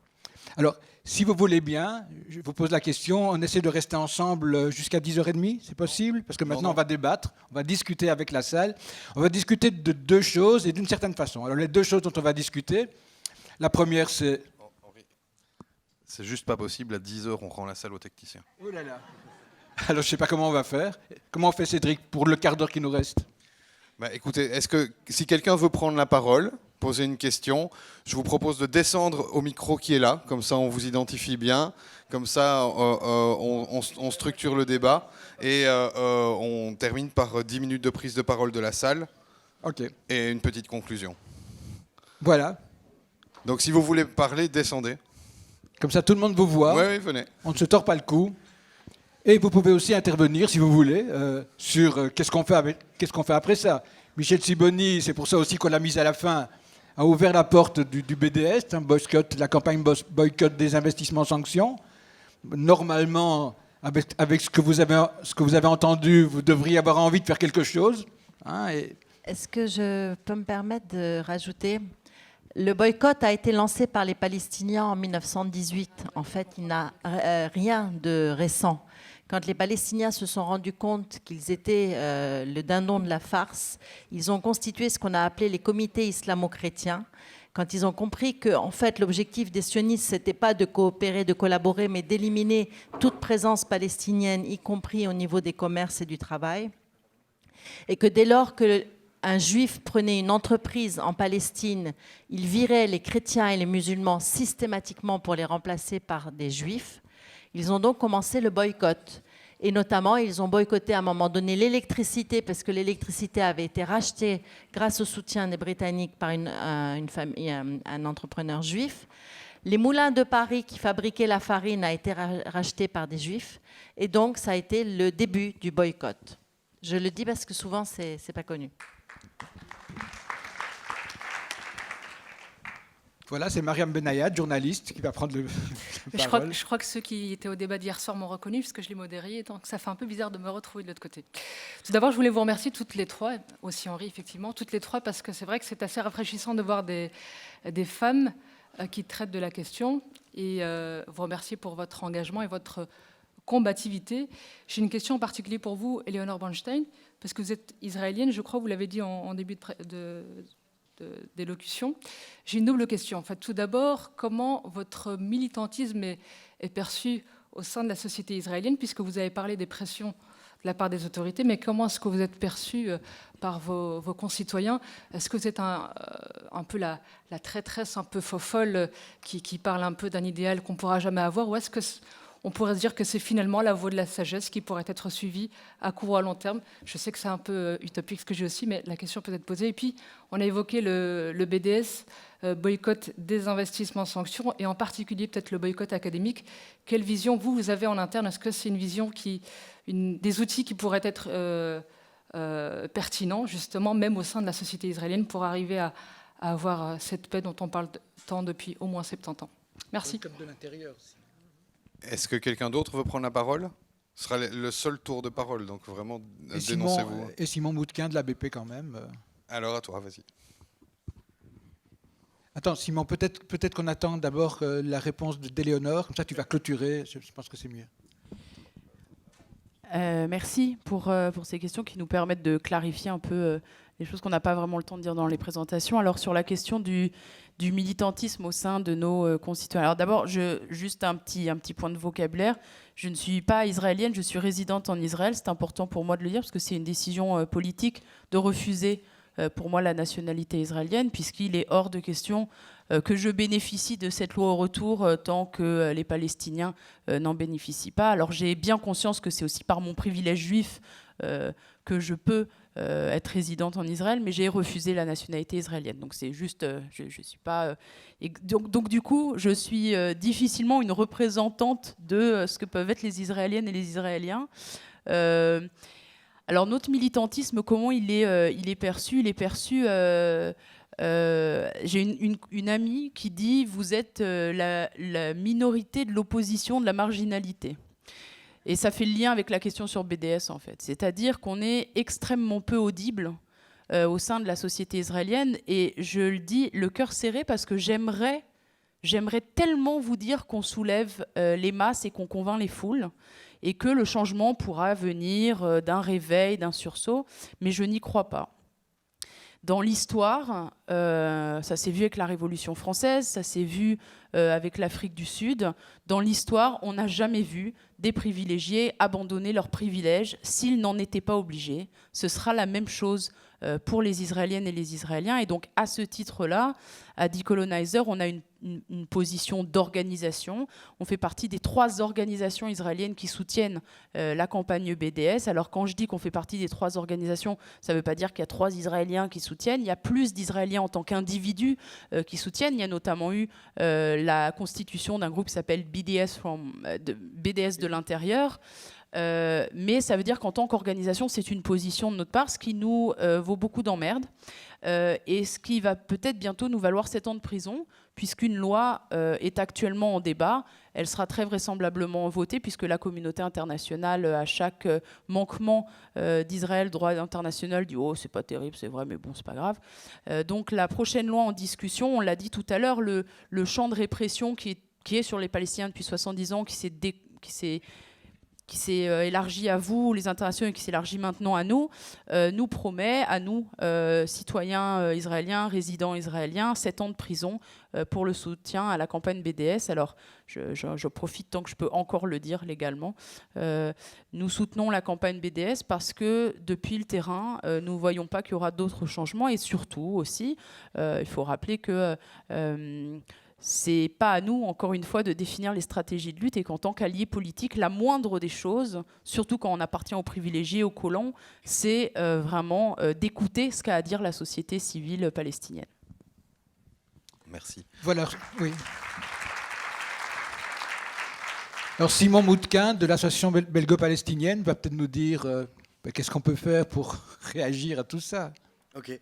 Alors, si vous voulez bien, je vous pose la question, on essaie de rester ensemble jusqu'à 10h30, c'est possible? Parce que maintenant, on va débattre, on va discuter avec la salle. On va discuter de 2 choses et d'une certaine façon. Alors, les 2 choses dont on va discuter, La première, c'est... C'est juste pas possible, à 10h on rend la salle aux techniciens. Oh là là. Alors je ne sais pas comment on va faire. Comment on fait, Cédric, pour le quart d'heure qui nous reste? Bah, écoutez, est-ce que si quelqu'un veut prendre la parole, poser une question, je vous propose de descendre au micro qui est là, comme ça on vous identifie bien, comme ça on structure le débat et on termine par 10 minutes de prise de parole de la salle. Ok. Et une petite conclusion. Voilà. Donc si vous voulez parler, descendez. Comme ça tout le monde vous voit. Oui, venez. On ne se tord pas le cou. Et vous pouvez aussi intervenir, si vous voulez, sur qu'est-ce qu'on fait après ça. Michel Sibony, c'est pour ça aussi qu'on l'a mise à la fin, a ouvert la porte du BDS, la campagne boycott des investissements sanctions. Normalement, avec ce que vous avez entendu, vous devriez avoir envie de faire quelque chose. Hein, Est-ce que je peux me permettre de rajouter ? Le boycott a été lancé par les Palestiniens en 1918. En fait, il n'a rien de récent. Quand les Palestiniens se sont rendus compte qu'ils étaient le dindon de la farce, ils ont constitué ce qu'on a appelé les comités islamo-chrétiens. Quand ils ont compris que, en fait, l'objectif des sionistes, c'était pas de coopérer, de collaborer, mais d'éliminer toute présence palestinienne, y compris au niveau des commerces et du travail. Et que dès lors qu'un juif prenait une entreprise en Palestine, il virait les chrétiens et les musulmans systématiquement pour les remplacer par des juifs. Ils ont donc commencé le boycott. Et notamment, ils ont boycotté à un moment donné l'électricité, parce que l'électricité avait été rachetée grâce au soutien des Britanniques par un entrepreneur juif. Les moulins de Paris qui fabriquaient la farine a été racheté par des juifs. Et donc, ça a été le début du boycott. Je le dis parce que souvent, c'est pas connu. Voilà, c'est Mariam Benayad, journaliste, qui va prendre le parole. Je crois que ceux qui étaient au débat d'hier soir m'ont reconnu, puisque je l'ai modéré, donc ça fait un peu bizarre de me retrouver de l'autre côté. Tout d'abord, je voulais vous remercier toutes les trois, aussi Henri, effectivement, toutes les trois, parce que c'est vrai que c'est assez rafraîchissant de voir des femmes qui traitent de la question, et vous remercier pour votre engagement et votre combativité. J'ai une question en particulier pour vous, Eleonore Bronstein, parce que vous êtes israélienne, je crois, vous l'avez dit en début d'élocution. J'ai une double question. En fait, tout d'abord, comment votre militantisme est perçu au sein de la société israélienne, puisque vous avez parlé des pressions de la part des autorités, mais comment est-ce que vous êtes perçu par vos concitoyens? Est-ce que vous êtes un peu la traîtresse un peu fofolle qui parle un peu d'un idéal qu'on ne pourra jamais avoir, ou est-ce que on pourrait se dire que c'est finalement la voie de la sagesse qui pourrait être suivie à court ou à long terme? Je sais que c'est un peu utopique ce que j'ai aussi, mais la question peut être posée. Et puis, on a évoqué le BDS, boycott des investissements sanctions, et en particulier peut-être le boycott académique. Quelle vision vous avez en interne? Est-ce que c'est une vision des outils qui pourraient être pertinents, justement, même au sein de la société israélienne, pour arriver à avoir cette paix dont on parle tant depuis au moins 70 ans? Merci. Comme de l'intérieur aussi. Est-ce que quelqu'un d'autre veut prendre la parole? Ce sera le seul tour de parole, donc vraiment, dénoncez-vous. Et Simon Moutquin de la BP quand même. Alors à toi, vas-y. Attends, Simon, peut-être qu'on attend d'abord la réponse d'Éléonore, comme ça tu vas clôturer, je pense que c'est mieux. Merci pour ces questions qui nous permettent de clarifier un peu les choses qu'on n'a pas vraiment le temps de dire dans les présentations. Alors sur la question du militantisme au sein de nos concitoyens. Alors d'abord, juste un petit point de vocabulaire. Je ne suis pas israélienne, je suis résidente en Israël. C'est important pour moi de le dire parce que c'est une décision politique de refuser pour moi la nationalité israélienne, puisqu'il est hors de question que je bénéficie de cette loi au retour tant que les Palestiniens n'en bénéficient pas. Alors j'ai bien conscience que c'est aussi par mon privilège juif que je peux être résidente en Israël, mais j'ai refusé la nationalité israélienne. Donc c'est juste, je suis pas... donc du coup, je suis difficilement une représentante de ce que peuvent être les Israéliennes et les Israéliens. Alors notre militantisme, comment il est perçu? Il est perçu... j'ai une amie qui dit « Vous êtes la minorité de l'opposition, de la marginalité ». Et ça fait le lien avec la question sur BDS, en fait. C'est-à-dire qu'on est extrêmement peu audible au sein de la société israélienne. Et je le dis, le cœur serré, parce que j'aimerais tellement vous dire qu'on soulève les masses et qu'on convainc les foules, et que le changement pourra venir d'un réveil, d'un sursaut, mais je n'y crois pas. Dans l'histoire, ça s'est vu avec la Révolution française, ça s'est vu avec l'Afrique du Sud. Dans l'histoire, on n'a jamais vu des privilégiés abandonner leurs privilèges s'ils n'en étaient pas obligés. Ce sera la même chose pour les Israéliennes et les Israéliens. Et donc, à ce titre-là, à Decolonizer, on a une position d'organisation. On fait partie des 3 organisations israéliennes qui soutiennent la campagne BDS. Alors, quand je dis qu'on fait partie des 3 organisations, ça ne veut pas dire qu'il y a 3 Israéliens qui soutiennent. Il y a plus d'Israéliens en tant qu'individus qui soutiennent. Il y a notamment eu la constitution d'un groupe qui s'appelle BDS de l'intérieur. Mais ça veut dire qu'en tant qu'organisation, c'est une position de notre part, ce qui nous vaut beaucoup d'emmerdes et ce qui va peut-être bientôt nous valoir 7 ans de prison, puisqu'une loi est actuellement en débat. Elle sera très vraisemblablement votée, puisque la communauté internationale, à chaque manquement d'Israël, droit international, dit « Oh, c'est pas terrible, c'est vrai, mais bon, c'est pas grave ». Donc la prochaine loi en discussion, on l'a dit tout à l'heure, le champ de répression qui est sur les Palestiniens depuis 70 ans, qui s'est élargi à vous, les internationaux, et qui s'élargit maintenant à nous, nous promet, à nous, citoyens israéliens, résidents israéliens, 7 ans de prison pour le soutien à la campagne BDS. Alors, je profite tant que je peux encore le dire légalement. Nous soutenons la campagne BDS parce que, depuis le terrain, nous ne voyons pas qu'il y aura d'autres changements. Et surtout aussi, il faut rappeler que c'est pas à nous, encore une fois, de définir les stratégies de lutte et qu'en tant qu'alliés politiques, la moindre des choses, surtout quand on appartient aux privilégiés, aux colons, c'est vraiment d'écouter ce qu'a à dire la société civile palestinienne. Merci. Voilà, oui. Alors Simon Moutquin de l'association belgo-palestinienne va peut-être nous dire qu'est-ce qu'on peut faire pour réagir à tout ça. Ok,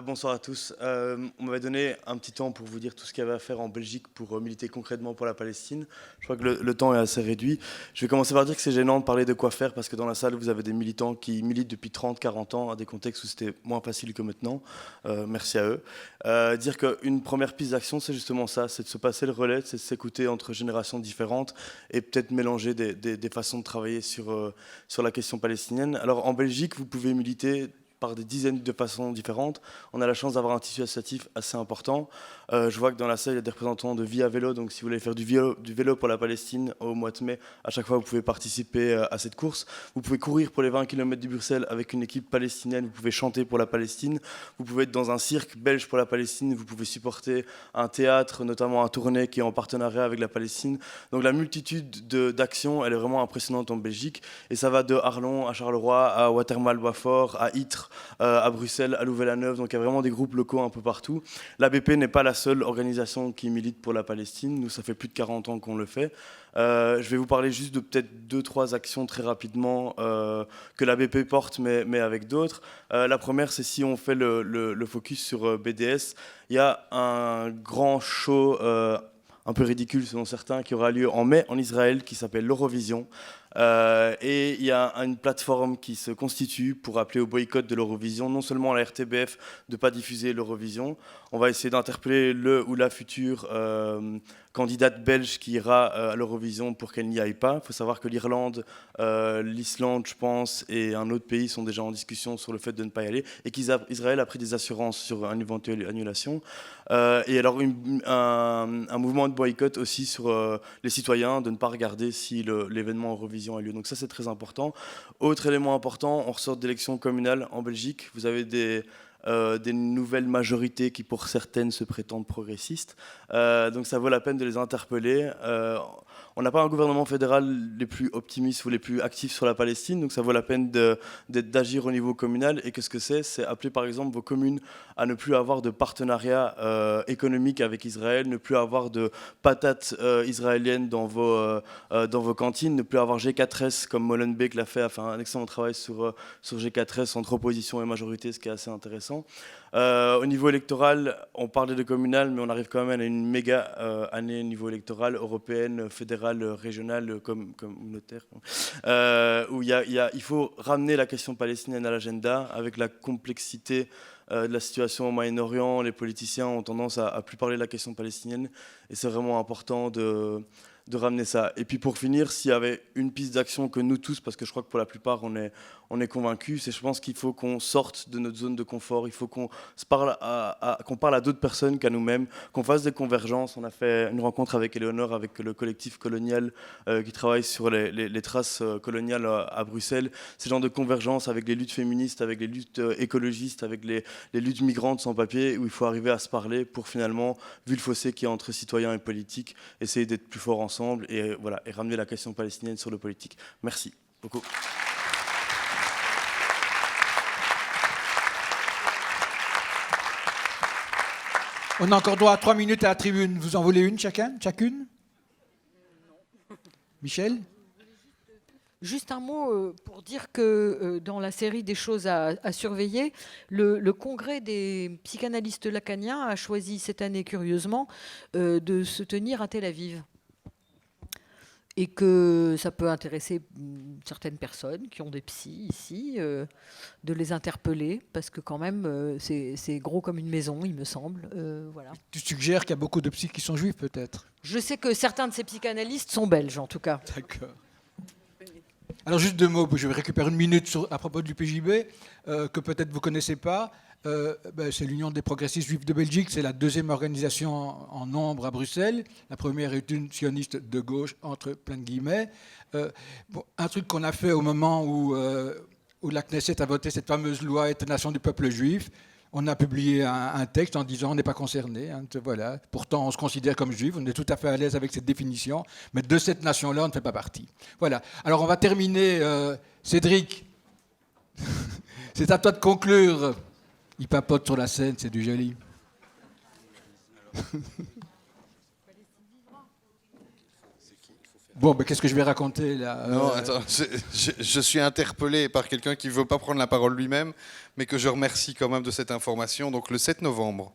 bonsoir à tous. On m'avait donné un petit temps pour vous dire tout ce qu'il y avait à faire en Belgique pour militer concrètement pour la Palestine. Je crois que le temps est assez réduit. Je vais commencer par dire que c'est gênant de parler de quoi faire parce que dans la salle, vous avez des militants qui militent depuis 30-40 ans à des contextes où c'était moins facile que maintenant. Merci à eux. Dire qu'une première piste d'action, c'est justement ça, c'est de se passer le relais, c'est de s'écouter entre générations différentes et peut-être mélanger des façons de travailler sur la question palestinienne. Alors en Belgique, vous pouvez militer par des dizaines de façons différentes. On a la chance d'avoir un tissu associatif assez important. Je vois que dans la salle, il y a des représentants de Via Vélo, donc si vous voulez faire du vélo pour la Palestine au mois de mai, à chaque fois, vous pouvez participer à cette course. Vous pouvez courir pour les 20 km de Bruxelles avec une équipe palestinienne, vous pouvez chanter pour la Palestine, vous pouvez être dans un cirque belge pour la Palestine, vous pouvez supporter un théâtre, notamment un Tournai qui est en partenariat avec la Palestine. Donc la multitude d'actions, elle est vraiment impressionnante en Belgique, et ça va de Arlon à Charleroi, à Watermal-Boisfort, à Ytre, à Bruxelles, à Louvain-la-Neuve, donc il y a vraiment des groupes locaux un peu partout. L'ABP n'est pas la seule organisation qui milite pour la Palestine, nous ça fait plus de 40 ans qu'on le fait. Je vais vous parler juste de peut-être 2-3 actions très rapidement que l'ABP porte, mais avec d'autres. La première, c'est si on fait le focus sur BDS, il y a un grand show un peu ridicule selon certains, qui aura lieu en mai en Israël, qui s'appelle l'Eurovision. Et il y a une plateforme qui se constitue pour appeler au boycott de l'Eurovision, non seulement la RTBF de ne pas diffuser l'Eurovision, on va essayer d'interpeller le ou la future candidate belge qui ira à l'Eurovision pour qu'elle n'y aille pas. Il faut savoir que l'Irlande, l'Islande, je pense, et un autre pays sont déjà en discussion sur le fait de ne pas y aller, et qu'Israël a pris des assurances sur une éventuelle annulation. Et alors un mouvement de boycott aussi sur les citoyens, de ne pas regarder si l'événement Eurovision a lieu. Donc ça, c'est très important. Autre élément important, on ressort d'élections communales en Belgique. Vous avez des nouvelles majorités qui, pour certaines, se prétendent progressistes. Donc ça vaut la peine de les interpeller. On n'a pas un gouvernement fédéral les plus optimistes ou les plus actifs sur la Palestine, donc ça vaut la peine d'agir au niveau communal. Et qu'est-ce que c'est ? C'est appeler par exemple vos communes à ne plus avoir de partenariat économique avec Israël, ne plus avoir de patates israéliennes dans vos cantines, ne plus avoir G4S comme Molenbeek l'a fait, a fait un excellent travail sur G4S entre opposition et majorité, ce qui est assez intéressant. Au niveau électoral, on parlait de communal, mais on arrive quand même à une méga année au niveau électoral, européenne, fédérale, régionale, communautaire, où il faut ramener la question palestinienne à l'agenda avec la complexité de la situation au Moyen-Orient. Les politiciens ont tendance à plus parler de la question palestinienne, et c'est vraiment important de de ramener ça. Et puis pour finir, s'il y avait une piste d'action que nous tous, parce que je crois que pour la plupart on est convaincus, c'est je pense qu'il faut qu'on sorte de notre zone de confort, il faut qu'on parle qu'on parle à d'autres personnes qu'à nous-mêmes, qu'on fasse des convergences. On a fait une rencontre avec Éléonore, avec le collectif colonial qui travaille sur les traces coloniales à Bruxelles. Ces genres de convergences avec les luttes féministes, avec les luttes écologistes, avec les luttes migrantes sans papier, où il faut arriver à se parler pour finalement, vu le fossé qu'il y a entre citoyens et politiques, essayer d'être plus forts ensemble et, voilà, et ramener la question palestinienne sur le politique. Merci beaucoup. On a encore droit à 3 minutes à la tribune. Vous en voulez une chacune? Michel? Juste un mot pour dire que dans la série des choses à surveiller, le congrès des psychanalystes lacaniens a choisi cette année, curieusement, de se tenir à Tel Aviv. Et que ça peut intéresser certaines personnes qui ont des psys ici, de les interpeller, parce que quand même, c'est gros comme une maison, il me semble. Voilà. Tu suggères qu'il y a beaucoup de psys qui sont juifs, peut-être? Je sais que certains de ces psychanalystes sont belges, en tout cas. D'accord. Alors, juste 2 mots, je vais récupérer 1 minute à propos du PJB, que peut-être vous ne connaissez pas. C'est l'Union des progressistes juifs de Belgique, c'est la 2e organisation en nombre à Bruxelles. La première est une sioniste de gauche, entre plein de guillemets. Un truc qu'on a fait au moment où la Knesset a voté cette fameuse loi État-nation du peuple juif, on a publié un texte en disant on n'est pas concerné. Hein, voilà. Pourtant, on se considère comme juif, on est tout à fait à l'aise avec cette définition, mais de cette nation-là, on ne fait pas partie. Voilà. Alors, on va terminer. Cédric, c'est à toi de conclure. Il papote sur la scène, c'est du joli. Bon, ben, qu'est-ce que je vais raconter là? Non, attends, je suis interpellé par quelqu'un qui ne veut pas prendre la parole lui-même, mais que je remercie quand même de cette information. Donc le 7 novembre,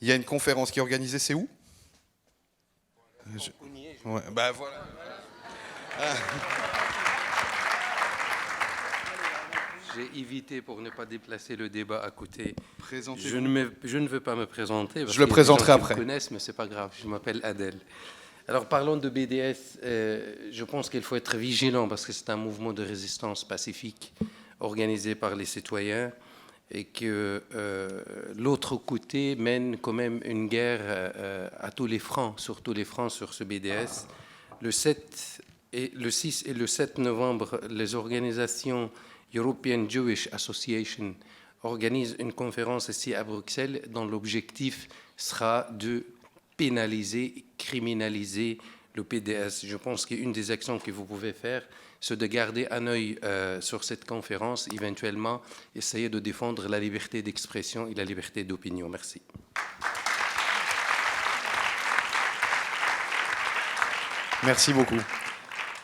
il y a une conférence qui est organisée, c'est où? Ouais, bah voilà. J'ai évité pour ne pas déplacer le débat à côté. Présentez-vous. Je ne veux pas me présenter. Je le présenterai après. Je me connaissent, mais c'est pas grave. Je m'appelle Adèle. Alors parlons de BDS. Je pense qu'il faut être vigilant parce que c'est un mouvement de résistance pacifique organisé par les citoyens et que l'autre côté mène quand même une guerre à tous les francs, sur tous les francs sur ce BDS. Le 6 et le 7 novembre, les organisations European Jewish Association organise une conférence ici à Bruxelles dont l'objectif sera de pénaliser, criminaliser le PDS. Je pense qu'une des actions que vous pouvez faire, c'est de garder un œil sur cette conférence, éventuellement essayer de défendre la liberté d'expression et la liberté d'opinion. Merci. Merci beaucoup.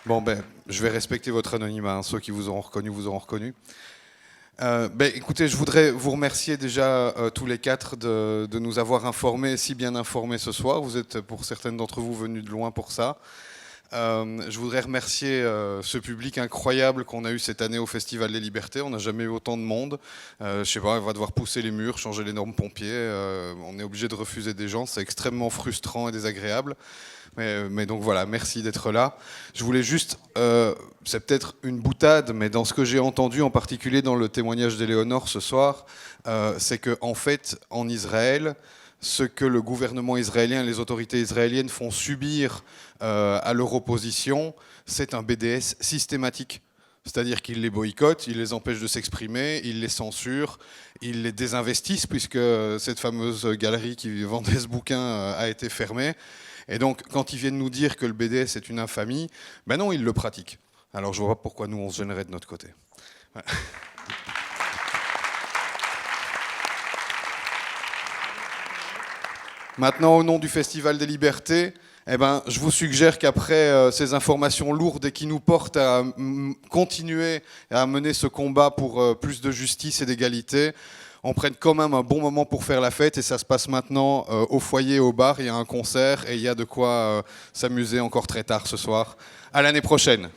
Bon, ben, je vais respecter votre anonymat. Hein. Ceux qui vous auront reconnu, vous auront reconnu. Écoutez, je voudrais vous remercier déjà tous les 4 de nous avoir informés, si bien informés ce soir. Vous êtes, pour certaines d'entre vous, venus de loin pour ça. Je voudrais remercier ce public incroyable qu'on a eu cette année au Festival des Libertés. On n'a jamais eu autant de monde. Je sais pas, on va devoir pousser les murs, changer les normes pompiers. On est obligé de refuser des gens. C'est extrêmement frustrant et désagréable. Mais donc voilà, merci d'être là. Je voulais juste, c'est peut-être une boutade, mais dans ce que j'ai entendu, en particulier dans le témoignage d'Éléonore ce soir, c'est qu'en fait, en Israël, ce que le gouvernement israélien et les autorités israéliennes font subir à leur opposition, c'est un BDS systématique. C'est-à-dire qu'ils les boycottent, ils les empêchent de s'exprimer, ils les censurent, ils les désinvestissent, puisque cette fameuse galerie qui vendait ce bouquin a été fermée. Et donc, quand ils viennent nous dire que le BDS est une infamie, ben non, ils le pratiquent. Alors, je vois pas pourquoi nous, on se gênerait de notre côté. Voilà. Maintenant, au nom du Festival des Libertés, je vous suggère qu'après ces informations lourdes et qui nous portent à continuer à mener ce combat pour plus de justice et d'égalité, on prenne quand même un bon moment pour faire la fête, et ça se passe maintenant au foyer, au bar. Il y a un concert et il y a de quoi s'amuser encore très tard ce soir. À l'année prochaine.